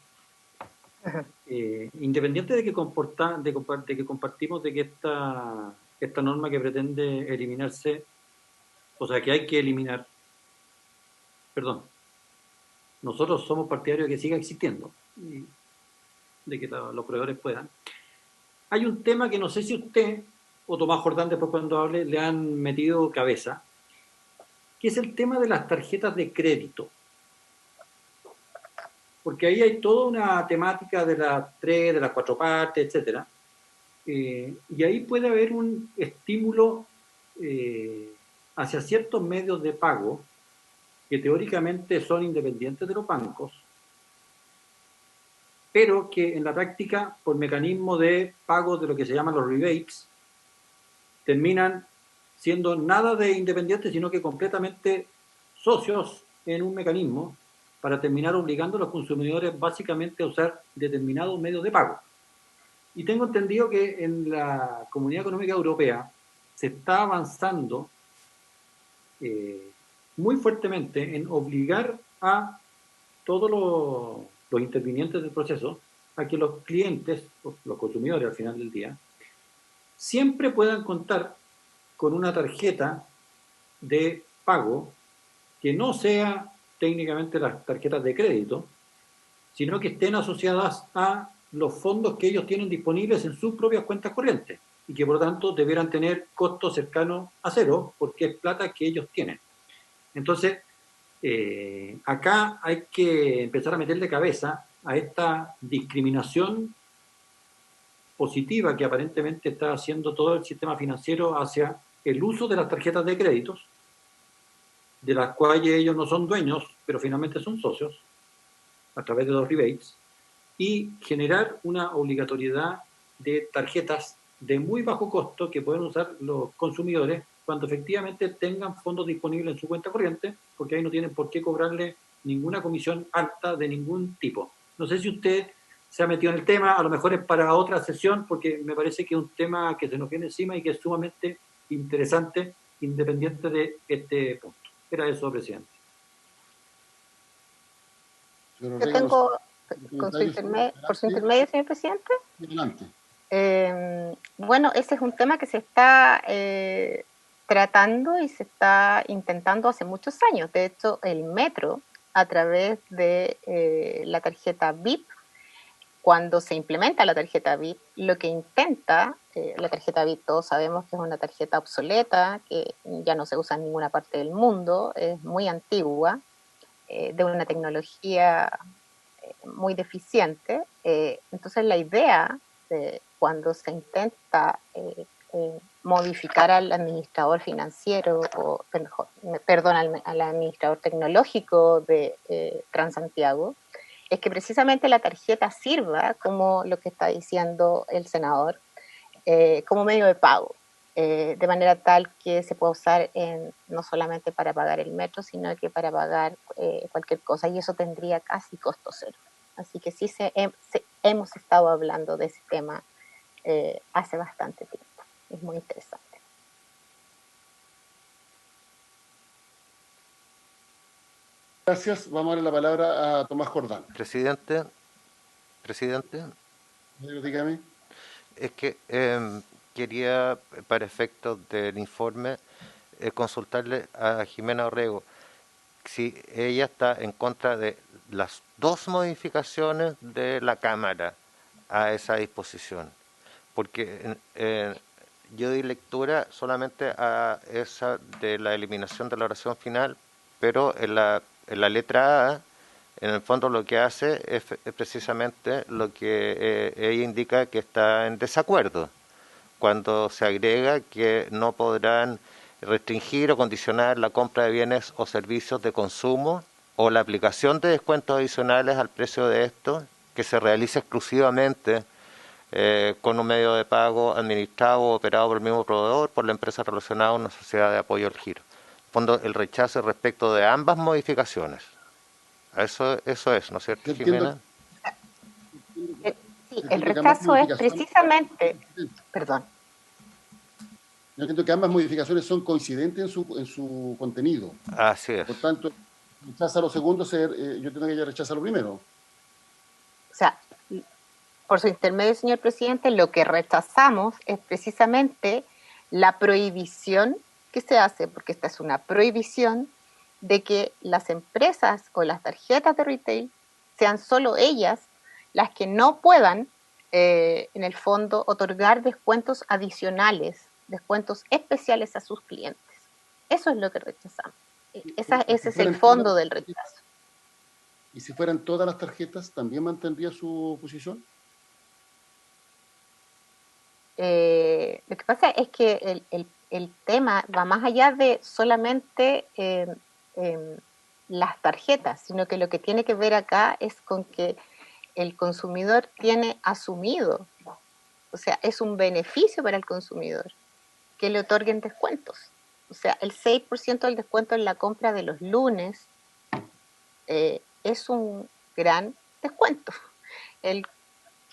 independiente de que compartimos de que esta norma que pretende eliminarse, o sea, que hay que eliminar, perdón, nosotros somos partidarios de que siga existiendo, y de que los proveedores puedan. Hay un tema que no sé si usted o Tomás Jordán después cuando hable le han metido cabeza, que es el tema de las tarjetas de crédito. Porque ahí hay toda una temática de las 3, de las 4 partes, etcétera. Y ahí puede haber un estímulo hacia ciertos medios de pago que teóricamente son independientes de los bancos, pero que en la práctica, por mecanismo de pago de lo que se llaman los rebates, terminan siendo nada de independientes, sino que completamente socios en un mecanismo para terminar obligando a los consumidores básicamente a usar determinados medios de pago. Y tengo entendido que en la Comunidad Económica Europea se está avanzando muy fuertemente en obligar a todos los intervinientes del proceso a que los clientes, los consumidores al final del día, siempre puedan contar con una tarjeta de pago que no sea técnicamente las tarjetas de crédito, sino que estén asociadas a los fondos que ellos tienen disponibles en sus propias cuentas corrientes y que por lo tanto debieran tener costos cercanos a cero porque es plata que ellos tienen. Entonces, acá hay que empezar a meterle cabeza a esta discriminación positiva que aparentemente está haciendo todo el sistema financiero hacia el uso de las tarjetas de créditos, de las cuales ellos no son dueños, pero finalmente son socios, a través de los rebates, y generar una obligatoriedad de tarjetas de muy bajo costo que pueden usar los consumidores cuando efectivamente tengan fondos disponibles en su cuenta corriente, porque ahí no tienen por qué cobrarle ninguna comisión alta de ningún tipo. No sé si usted se ha metido en el tema, a lo mejor es para otra sesión, porque me parece que es un tema que se nos viene encima y que es sumamente interesante, independiente de este punto. Era eso, presidente. Yo tengo, por su intermedio, señor presidente. Adelante. Bueno, ese es un tema que se está tratando y se está intentando hace muchos años. De hecho, el metro, a través de la tarjeta VIP, cuando se implementa la tarjeta VIP, lo que intenta, la tarjeta VIP todos sabemos que es una tarjeta obsoleta, que ya no se usa en ninguna parte del mundo, es muy antigua, de una tecnología muy deficiente. Entonces la idea de cuando se intenta modificar al administrador financiero, o perdón, al administrador tecnológico de Transantiago, es que precisamente la tarjeta sirva, como lo que está diciendo el senador, como medio de pago, de manera tal que se pueda usar no solamente para pagar el metro, sino que para pagar cualquier cosa, y eso tendría casi costo cero. Así que sí hemos estado hablando de ese tema hace bastante tiempo. Es muy interesante. Gracias. Vamos a darle la palabra a Tomás Jordán. Presidente, Dígame. es que quería, para efectos del informe, consultarle a Jimena Orrego si ella está en contra de las dos modificaciones de la Cámara a esa disposición, porque yo di lectura solamente a esa de la eliminación de la oración final, pero en la letra A, en el fondo lo que hace es precisamente lo que ella indica que está en desacuerdo, cuando se agrega que no podrán restringir o condicionar la compra de bienes o servicios de consumo o la aplicación de descuentos adicionales al precio de estos que se realice exclusivamente con un medio de pago administrado o operado por el mismo proveedor, por la empresa relacionada a una sociedad de apoyo al giro. En fondo, el rechazo respecto de ambas modificaciones. Eso es, ¿no es cierto, Jimena? Sí, el rechazo es precisamente... Perdón. Yo entiendo que ambas modificaciones son coincidentes en su contenido. Así es. Por tanto, rechaza lo segundo, yo entiendo que ella rechaza lo primero. O sea, por su intermedio, señor presidente, lo que rechazamos es precisamente la prohibición que se hace, porque esta es una prohibición, de que las empresas o las tarjetas de retail sean solo ellas las que no puedan, en el fondo, otorgar descuentos adicionales, descuentos especiales a sus clientes. Eso es lo que rechazamos. Ese es el fondo del rechazo. ¿Y si fueran todas las tarjetas, también mantendría su posición? Lo que pasa es que el tema va más allá de solamente las tarjetas, sino que lo que tiene que ver acá es con que el consumidor tiene asumido, o sea, es un beneficio para el consumidor que le otorguen descuentos. O sea, el 6% del descuento en la compra de los lunes es un gran descuento. El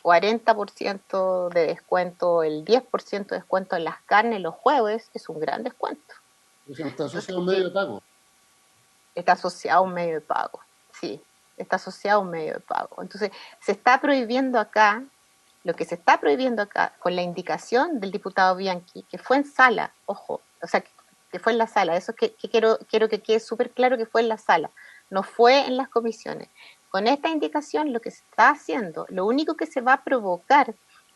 40% de descuento, el 10% de descuento en las carnes los jueves es un gran descuento. Está asociado a un medio de pago. Está asociado a un medio de pago, sí, está asociado a un medio de pago. Entonces, se está prohibiendo acá, lo que se está prohibiendo acá, con la indicación del diputado Bianchi, que fue en sala, ojo, o sea, que fue en la sala, eso es que quiero que quede súper claro que fue en la sala, no fue en las comisiones. Con esta indicación, lo que se está haciendo, lo único que se va a provocar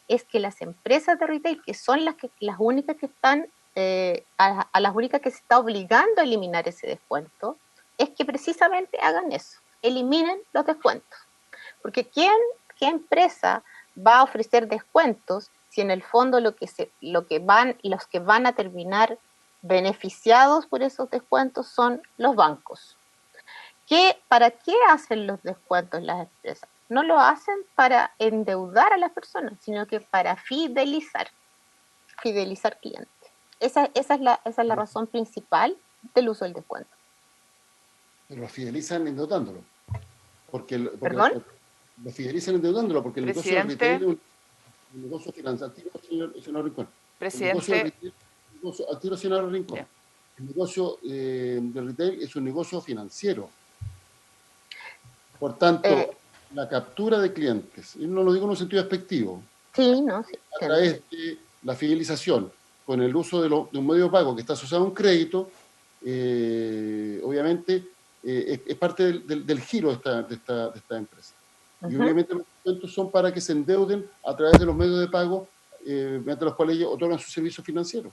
es que las empresas de retail, que son las únicas que están, a las únicas que se está obligando a eliminar ese descuento, es que precisamente hagan eso, eliminen los descuentos. Porque ¿qué empresa va a ofrecer descuentos si en el fondo los que van a terminar beneficiados por esos descuentos son los bancos? ¿Para qué hacen los descuentos las empresas? No lo hacen para endeudar a las personas, sino que para fidelizar clientes. Esa es la razón principal del uso del descuento. Pero lo fidelizan endeudándolo. ¿Perdón? Lo fidelizan endeudándolo, porque el negocio de retail es un negocio financiero, señor Rincón. Presidente. Activo, señor Rincón. Yeah. El negocio de retail es un negocio financiero. Por tanto, la captura de clientes, y no lo digo en un sentido despectivo, sí, no, sí, a través de la fidelización con el uso de un medio de pago que está asociado a un crédito, obviamente es parte del giro de esta empresa. Y obviamente los descuentos son para que se endeuden a través de los medios de pago mediante los cuales ellos otorgan sus servicios financieros.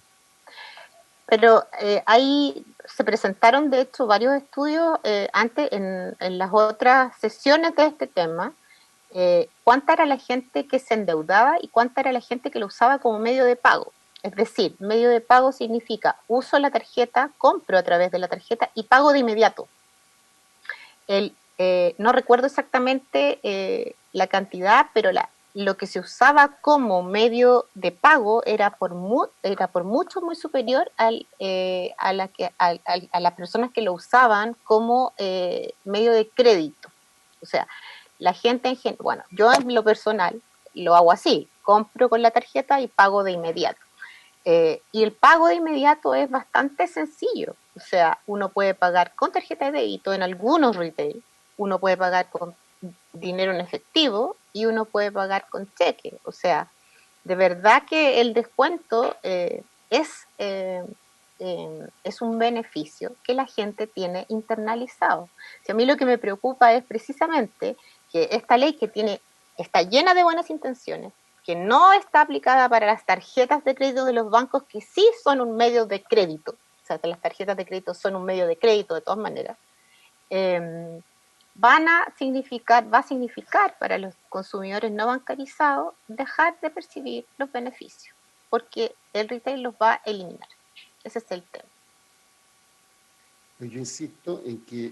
Pero ahí se presentaron, de hecho, varios estudios antes en las otras sesiones de este tema. ¿Cuánta era la gente que se endeudaba y cuánta era la gente que lo usaba como medio de pago? Es decir, medio de pago significa uso la tarjeta, compro a través de la tarjeta y pago de inmediato. No recuerdo exactamente la cantidad, pero lo que se usaba como medio de pago era por mucho muy superior a las personas que lo usaban como medio de crédito. O sea, la gente bueno, yo en lo personal lo hago así, compro con la tarjeta y pago de inmediato. Y el pago de inmediato es bastante sencillo. O sea, uno puede pagar con tarjeta de débito en algunos retail, uno puede pagar con dinero en efectivo y uno puede pagar con cheque. O sea, de verdad que el descuento es un beneficio que la gente tiene internalizado. Si a mí lo que me preocupa es precisamente que esta ley está llena de buenas intenciones, que no está aplicada para las tarjetas de crédito de los bancos, que sí son un medio de crédito. O sea, que las tarjetas de crédito son un medio de crédito de todas maneras. Va a significar para los consumidores no bancarizados dejar de percibir los beneficios, porque el retail los va a eliminar. Ese es el tema. Pero yo insisto en que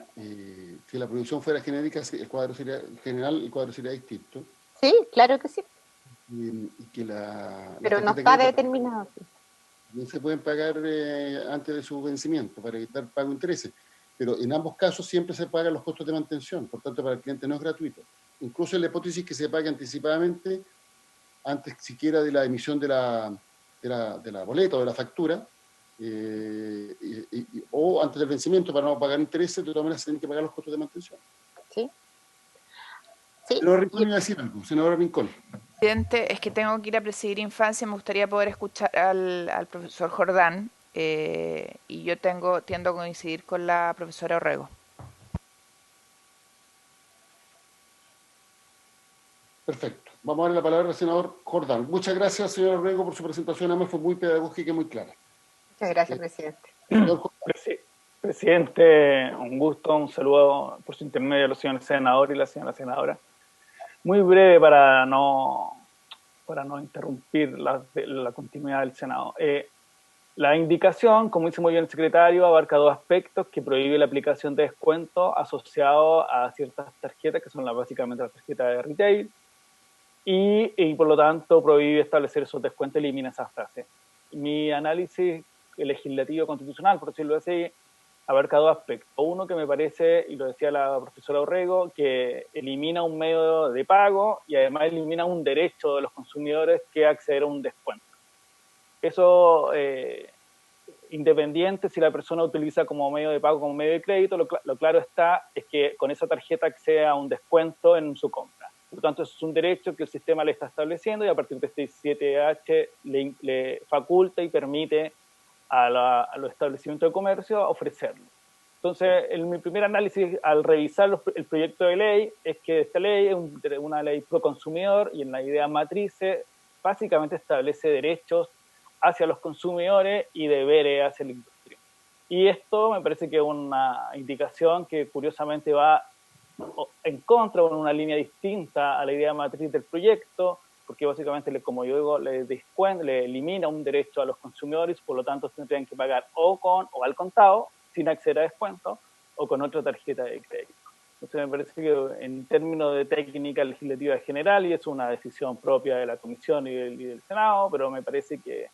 si la prohibición fuera genérica, el cuadro sería general, el cuadro sería distinto. Sí, claro que sí. Y que las Pero no tarjetas de está crédito determinado. también se pueden pagar antes de su vencimiento para evitar pago de intereses. Pero en ambos casos siempre se pagan los costos de mantención, por tanto para el cliente no es gratuito. Incluso en la hipótesis que se pague anticipadamente, antes siquiera de la emisión de la boleta o de la factura, o antes del vencimiento para no pagar intereses, de todas maneras se tienen que pagar los costos de mantención. Sí. Sí. Senador Rincón iba a decir algo. Senadora Rincón. Presidente, es que tengo que ir a presidir infancia, me gustaría poder escuchar al profesor Jordán, y yo tiendo a coincidir con la profesora Orrego. Perfecto. Vamos a darle la palabra al senador Jordán. Muchas gracias, señor Orrego, por su presentación. Además fue muy pedagógica y muy clara. Muchas gracias, presidente. Presidente, un gusto, un saludo por su intermedio a los señores senadores y la señora senadora. Muy breve para no interrumpir la continuidad del Senado. La indicación, como dice muy bien el secretario, abarca dos aspectos: que prohíbe la aplicación de descuentos asociados a ciertas tarjetas, que son básicamente las tarjetas de retail, y por lo tanto prohíbe establecer esos descuentos, elimina esa frase. Mi análisis legislativo constitucional, por decirlo así, abarca dos aspectos. Uno que me parece, y lo decía la profesora Orrego, que elimina un medio de pago y además elimina un derecho de los consumidores que acceder a un descuento. Eso, independiente si la persona utiliza como medio de pago, como medio de crédito, lo claro está es que con esa tarjeta accede a un descuento en su compra. Por lo tanto, eso es un derecho que el sistema le está estableciendo y a partir de este 7H le faculta y permite a los establecimientos de comercio ofrecerlo. Entonces, mi primer análisis al revisar el proyecto de ley es que esta ley es una ley pro consumidor y en la idea matriz básicamente establece derechos hacia los consumidores y deberes hacia la industria. Y esto me parece que es una indicación que curiosamente va en contra, en una línea distinta a la idea matriz del proyecto, porque básicamente, como yo digo, le elimina un derecho a los consumidores, por lo tanto tendrían que pagar o al contado, sin acceder a descuento, o con otra tarjeta de crédito. Entonces me parece que en términos de técnica legislativa general, y es una decisión propia de la Comisión y del Senado, pero me parece que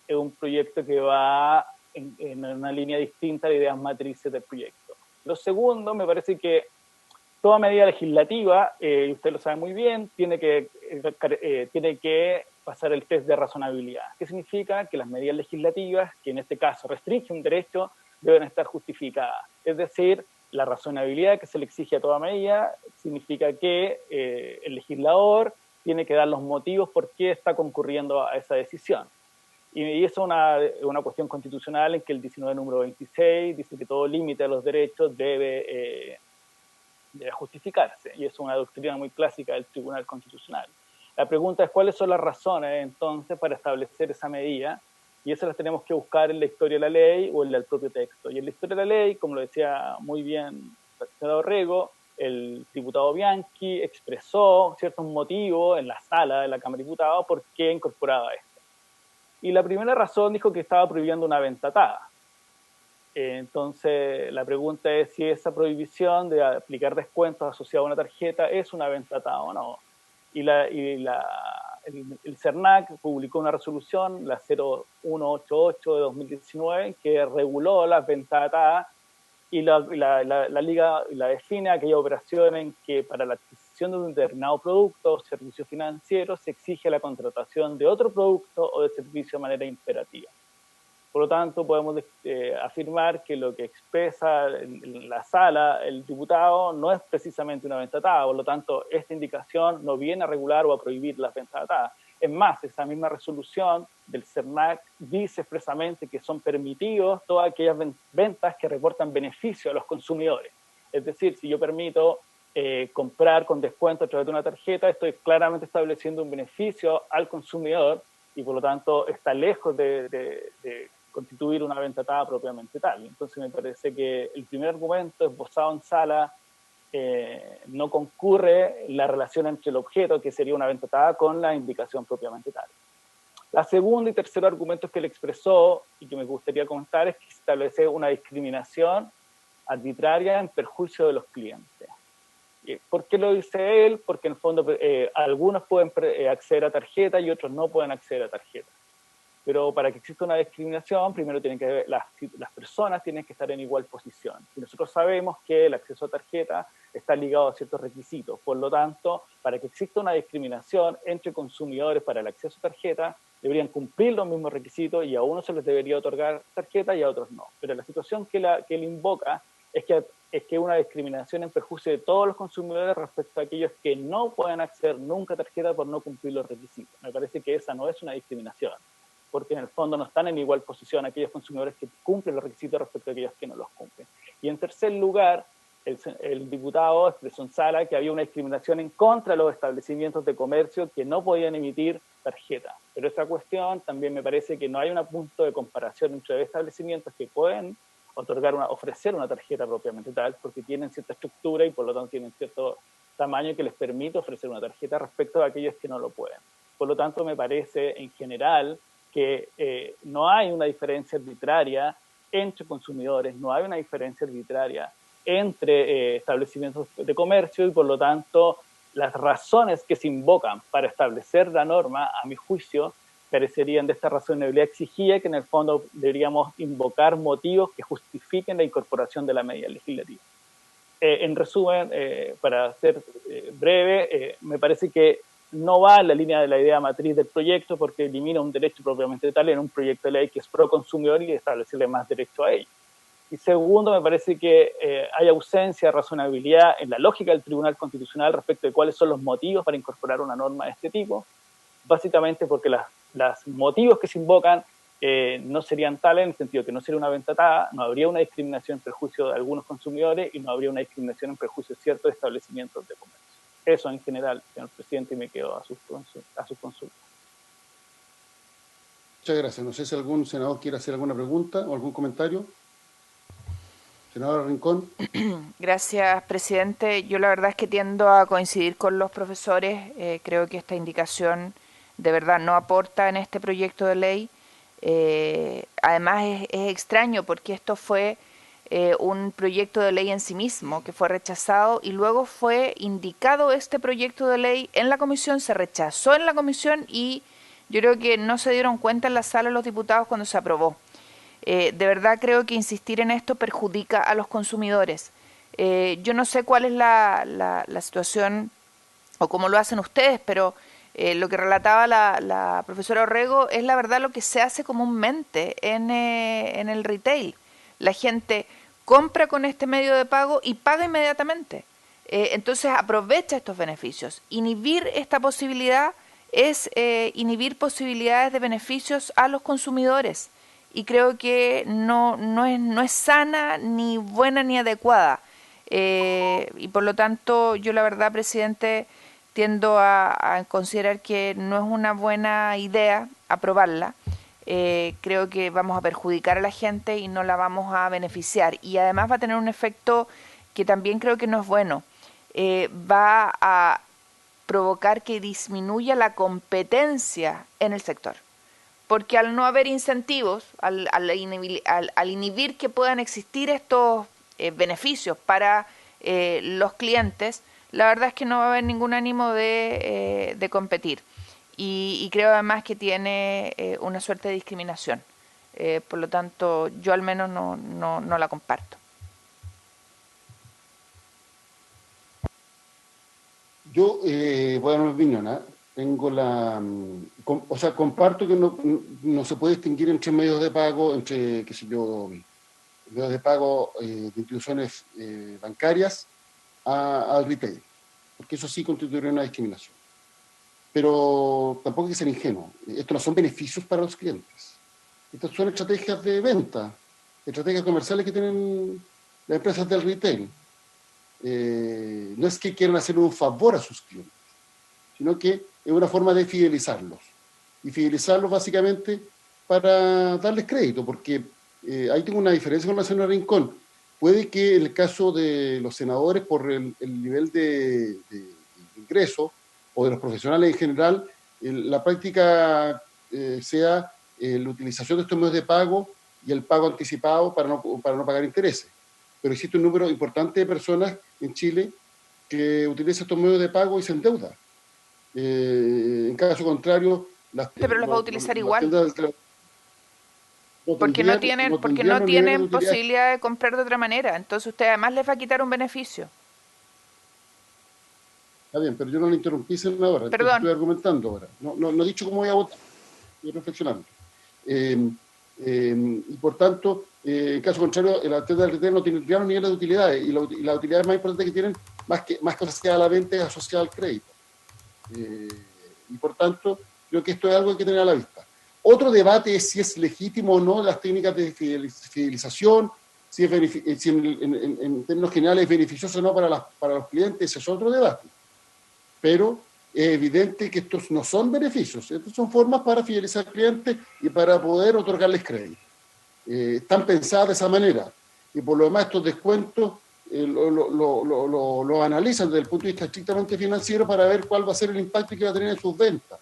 es un proyecto que va en una línea distinta a las ideas matrices del proyecto. Lo segundo, me parece que toda medida legislativa, y usted lo sabe muy bien, tiene que pasar el test de razonabilidad. ¿Qué significa? Que las medidas legislativas, que en este caso restringen un derecho, deben estar justificadas. Es decir, la razonabilidad que se le exige a toda medida significa que el legislador tiene que dar los motivos por qué está concurriendo a esa decisión. Y eso es una cuestión constitucional en que el 19 número 26 dice que todo límite a los derechos debe justificarse, y es una doctrina muy clásica del Tribunal Constitucional. La pregunta es cuáles son las razones entonces para establecer esa medida, y eso las tenemos que buscar en la historia de la ley o en el propio texto. Y en la historia de la ley, como lo decía muy bien el senador Orrego, el diputado Bianchi expresó ciertos motivos en la sala de la Cámara de Diputados por qué incorporaba esto. Y la primera razón dijo que estaba prohibiendo una venta atada. Entonces, la pregunta es si esa prohibición de aplicar descuentos asociados a una tarjeta es una venta atada o no. El CERNAC publicó una resolución, la 0188 de 2019, que reguló las ventas atadas y la Liga la define aquella operación en que para la adquisición de un determinado producto o servicio financiero se exige la contratación de otro producto o de servicio de manera imperativa. Por lo tanto, podemos afirmar que lo que expresa en la sala el diputado no es precisamente una venta atada. Por lo tanto, esta indicación no viene a regular o a prohibir las ventas atadas. Es más, esa misma resolución del CERNAC dice expresamente que son permitidos todas aquellas ventas que reportan beneficio a los consumidores. Es decir, si yo permito comprar con descuento a través de una tarjeta, estoy claramente estableciendo un beneficio al consumidor y por lo tanto está lejos de constituir una venta atada propiamente tal. Entonces me parece que el primer argumento esbozado en sala no concurre la relación entre el objeto, que sería una venta atada, con la indicación propiamente tal. La segunda y tercer argumento que él expresó y que me gustaría comentar es que establece una discriminación arbitraria en perjuicio de los clientes. ¿Por qué lo dice él? Porque en el fondo algunos pueden acceder a tarjeta y otros no pueden acceder a tarjeta. Pero para que exista una discriminación, primero tienen que las personas tienen que estar en igual posición. Y nosotros sabemos que el acceso a tarjeta está ligado a ciertos requisitos. Por lo tanto, para que exista una discriminación entre consumidores para el acceso a tarjeta, deberían cumplir los mismos requisitos y a unos se les debería otorgar tarjeta y a otros no. Pero la situación que él invoca es que una discriminación en perjuicio de todos los consumidores respecto a aquellos que no pueden acceder nunca a tarjeta por no cumplir los requisitos. Me parece que esa no es una discriminación, porque en el fondo no están en igual posición aquellos consumidores que cumplen los requisitos respecto a aquellos que no los cumplen. Y en tercer lugar, el diputado expresó en sala que había una discriminación en contra de los establecimientos de comercio que no podían emitir tarjeta. Pero esta cuestión también me parece que no hay un punto de comparación entre establecimientos que pueden ofrecer una tarjeta propiamente tal, porque tienen cierta estructura y por lo tanto tienen cierto tamaño que les permite ofrecer una tarjeta respecto a aquellos que no lo pueden. Por lo tanto, me parece en general que no hay una diferencia arbitraria entre consumidores, no hay una diferencia arbitraria entre establecimientos de comercio y por lo tanto las razones que se invocan para establecer la norma, a mi juicio, carecerían de esta razonabilidad exigida que en el fondo deberíamos invocar motivos que justifiquen la incorporación de la medida legislativa. En resumen, para ser breve, me parece que no va en la línea de la idea matriz del proyecto porque elimina un derecho propiamente tal en un proyecto de ley que es pro consumidor y establecerle más derecho a ello. Y segundo, me parece que hay ausencia de razonabilidad en la lógica del Tribunal Constitucional respecto de cuáles son los motivos para incorporar una norma de este tipo, básicamente porque los motivos que se invocan no serían tales en el sentido que no sería una venta atada, no habría una discriminación en perjuicio de algunos consumidores y no habría una discriminación en perjuicio de ciertos establecimientos de comercio. Eso en general, señor presidente, y me quedo a sus consultas. Muchas gracias. No sé si algún senador quiere hacer alguna pregunta o algún comentario. Senadora Rincón. Gracias, presidente. Yo la verdad es que tiendo a coincidir con los profesores. Creo que esta indicación de verdad no aporta en este proyecto de ley. Además es extraño porque esto fue un proyecto de ley en sí mismo que fue rechazado y luego fue indicado este proyecto de ley en la comisión, se rechazó en la comisión y yo creo que no se dieron cuenta en la sala los diputados cuando se aprobó. De verdad creo que insistir en esto perjudica a los consumidores. Yo no sé cuál es la situación o cómo lo hacen ustedes, pero lo que relataba la profesora Orrego es la verdad lo que se hace comúnmente en el retail. La gente compra con este medio de pago y paga inmediatamente. Entonces aprovecha estos beneficios. Inhibir esta posibilidad es inhibir posibilidades de beneficios a los consumidores. Y creo que no es sana, ni buena, ni adecuada. Y por lo tanto, yo la verdad, presidente, tiendo a considerar que no es una buena idea aprobarla. Creo que vamos a perjudicar a la gente y no la vamos a beneficiar. Y además va a tener un efecto que también creo que no es bueno. Va a provocar que disminuya la competencia en el sector. Porque al no haber incentivos, al inhibir que puedan existir estos beneficios para los clientes, la verdad es que no va a haber ningún ánimo de competir. Y creo además que tiene una suerte de discriminación. Por lo tanto, yo al menos no la comparto. Yo voy a dar mi opinión, Tengo comparto que no se puede distinguir entre medios de pago, entre, medios de pago de instituciones bancarias al retail, porque eso sí constituiría una discriminación. Pero tampoco hay que ser ingenuo. Estos no son beneficios para los clientes. Estas son estrategias de venta, estrategias comerciales que tienen las empresas del retail. No es que quieran hacer un favor a sus clientes, sino que es una forma de fidelizarlos. Y fidelizarlos básicamente para darles crédito, porque ahí tengo una diferencia con la señora Rincón. Puede que en el caso de los senadores, por el nivel de ingreso, o de los profesionales en general, la práctica sea la utilización de estos medios de pago y el pago anticipado para no pagar intereses. pero existe un número importante de personas en Chile que utilizan estos medios de pago y se endeuda. En caso contrario, pero los va a utilizar igual. Porque no tienen posibilidad de comprar de otra manera. Entonces usted además les va a quitar un beneficio. Está bien, pero yo no le interrumpí, senadora. Perdón. Estoy argumentando ahora. No he dicho cómo voy a votar. Estoy reflexionando. Y por tanto, en caso contrario, la tienda del retail no tiene ya un nivel de utilidades. Y la utilidad más importante que tienen, más que asociada a la venta, es asociada al crédito. Y por tanto, creo que esto es algo que hay que tener a la vista. Otro debate es si es legítimo o no las técnicas de fidelización, si en términos generales es beneficioso o no para los clientes, ese es otro debate. Pero es evidente que estos no son beneficios, estos son formas para fidelizar clientes y para poder otorgarles crédito. Están pensadas de esa manera. Y por lo demás, estos descuentos lo analizan desde el punto de vista estrictamente financiero para ver cuál va a ser el impacto que va a tener en sus ventas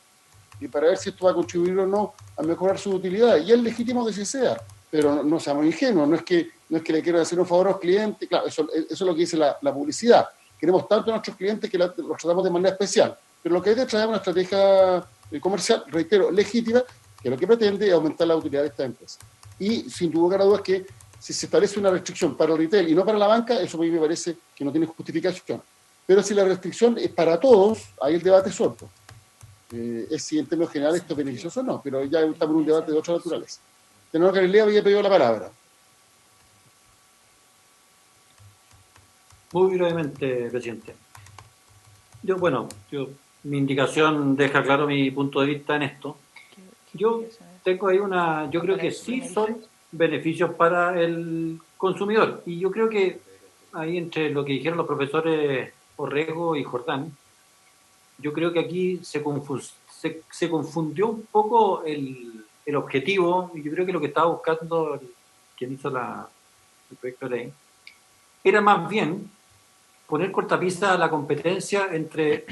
y para ver si esto va a contribuir o no a mejorar su utilidad. Y es legítimo que sí sea, pero no seamos ingenuos, no es que le quieran hacer un favor a los clientes. Claro, eso es lo que dice la publicidad. Queremos tanto a nuestros clientes que los tratamos de manera especial. Pero lo que hay detrás es una estrategia comercial, reitero, legítima, que lo que pretende es aumentar la utilidad de esta empresa. Y sin lugar a dudas que si se establece una restricción para el retail y no para la banca, eso a mí me parece que no tiene justificación. Pero si la restricción es para todos, ahí el debate es otro. Es si en términos generales esto es beneficioso o no, pero ya estamos en un debate de otra naturaleza. Senador Galilea había pedido la palabra. Muy brevemente, presidente. Mi indicación deja claro mi punto de vista en esto. Yo tengo ahí yo creo que sí son beneficios para el consumidor. Y yo creo que ahí entre lo que dijeron los profesores Orrego y Jordán, yo creo que aquí se confundió un poco el objetivo, y yo creo que lo que estaba buscando quien hizo el proyecto de ley era más bien poner cortapista a la competencia entre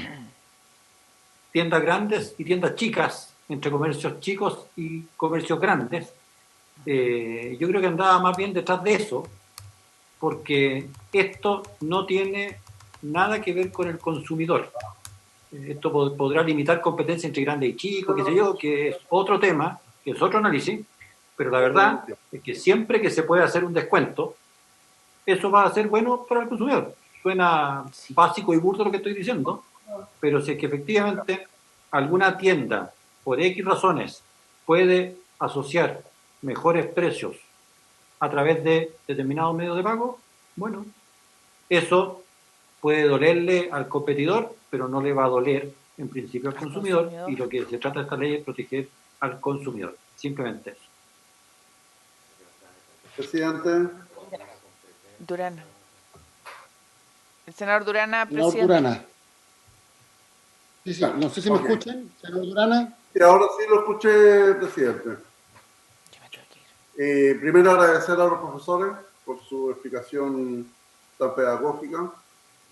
tiendas grandes y tiendas chicas, entre comercios chicos y comercios grandes. Yo creo que andaba más bien detrás de eso, porque esto no tiene nada que ver con el consumidor. Esto podrá limitar competencia entre grandes y chicos, qué sé yo, que es otro tema, que es otro análisis, pero la verdad es que siempre que se puede hacer un descuento, eso va a ser bueno para el consumidor. Suena básico y burdo lo que estoy diciendo, pero si es que efectivamente alguna tienda, por X razones, puede asociar mejores precios a través de determinados medios de pago, bueno, eso puede dolerle al competidor, pero no le va a doler en principio al consumidor, y lo que se trata de esta ley es proteger al consumidor, simplemente eso. Presidente. Durana. El senador Durana, Senador presidente. Durana. Sí, no sé si me escuchan, senador Durana. Sí, ahora sí lo escuché, presidente. Primero agradecer a los profesores por su explicación tan pedagógica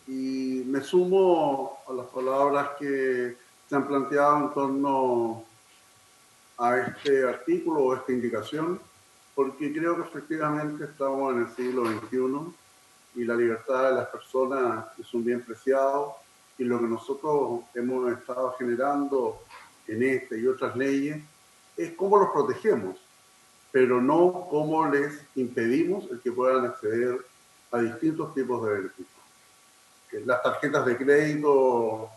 y me sumo a las palabras que se han planteado en torno a este artículo o esta indicación, porque creo que efectivamente estamos en el siglo XXI y la libertad de las personas es un bien preciado, y lo que nosotros hemos estado generando en esta y otras leyes es cómo los protegemos, pero no cómo les impedimos el que puedan acceder a distintos tipos de beneficios. Las tarjetas de crédito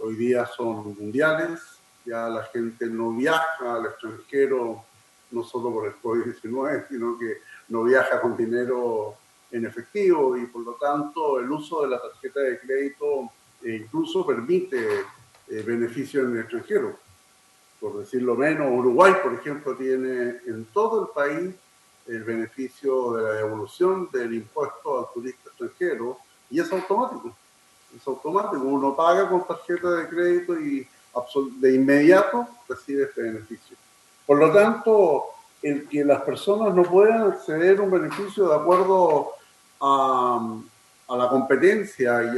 hoy día son mundiales, ya la gente no viaja al extranjero no solo por el COVID-19, sino que no viaja con dinero en efectivo, y por lo tanto el uso de la tarjeta de crédito incluso permite beneficios en el extranjero. Por decirlo menos, Uruguay, por ejemplo, tiene en todo el país el beneficio de la devolución del impuesto al turista extranjero, y es automático. Es automático. Uno paga con tarjeta de crédito y de inmediato recibe este beneficio. Por lo tanto, el que las personas no puedan acceder a un beneficio de acuerdo a la competencia y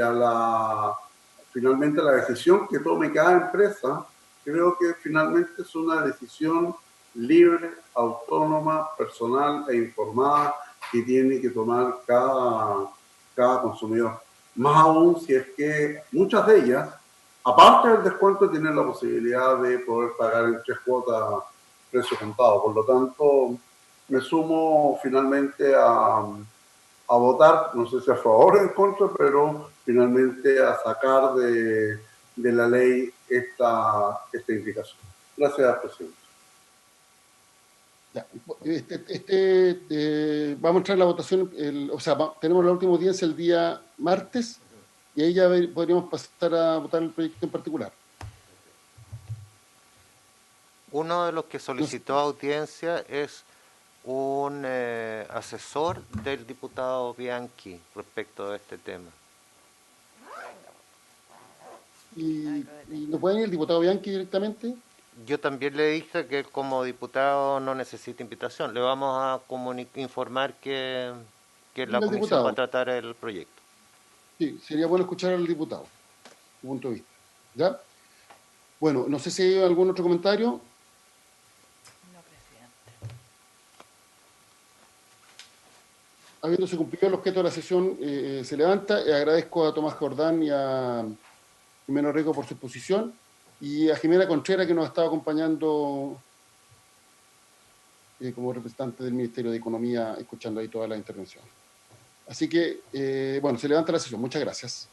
finalmente a la decisión que tome cada empresa, creo que finalmente es una decisión libre, autónoma, personal e informada que tiene que tomar cada consumidor. Más aún si es que muchas de ellas, aparte del descuento, tienen la posibilidad de poder pagar en 3 cuotas precio contado. Por lo tanto, me sumo finalmente a votar, no sé si a favor o en contra, pero finalmente a sacar de la ley esta indicación. Gracias, presidente. Ya, vamos a entrar en la votación, tenemos la última audiencia el día martes y ahí ya podríamos pasar a votar el proyecto en particular. Uno de los que solicitó audiencia es un asesor del diputado Bianchi respecto de este tema. ¿Y no puede ir el diputado Bianchi directamente? Yo también le dije que como diputado no necesita invitación. Le vamos a informar que la comisión va a tratar el proyecto. Sí, sería bueno escuchar al diputado, su punto de vista. ¿Ya? Bueno, no sé si hay algún otro comentario. No, presidente. Habiéndose cumplido el objeto de la sesión, se levanta. Agradezco a Tomás Jordán y a Jimena Rico por su exposición y a Jimena Contreras, que nos estaba acompañando como representante del Ministerio de Economía, escuchando ahí toda la intervención. Así que, se levanta la sesión. Muchas gracias.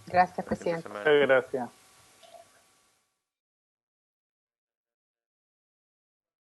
Gracias, presidente. Muchas gracias.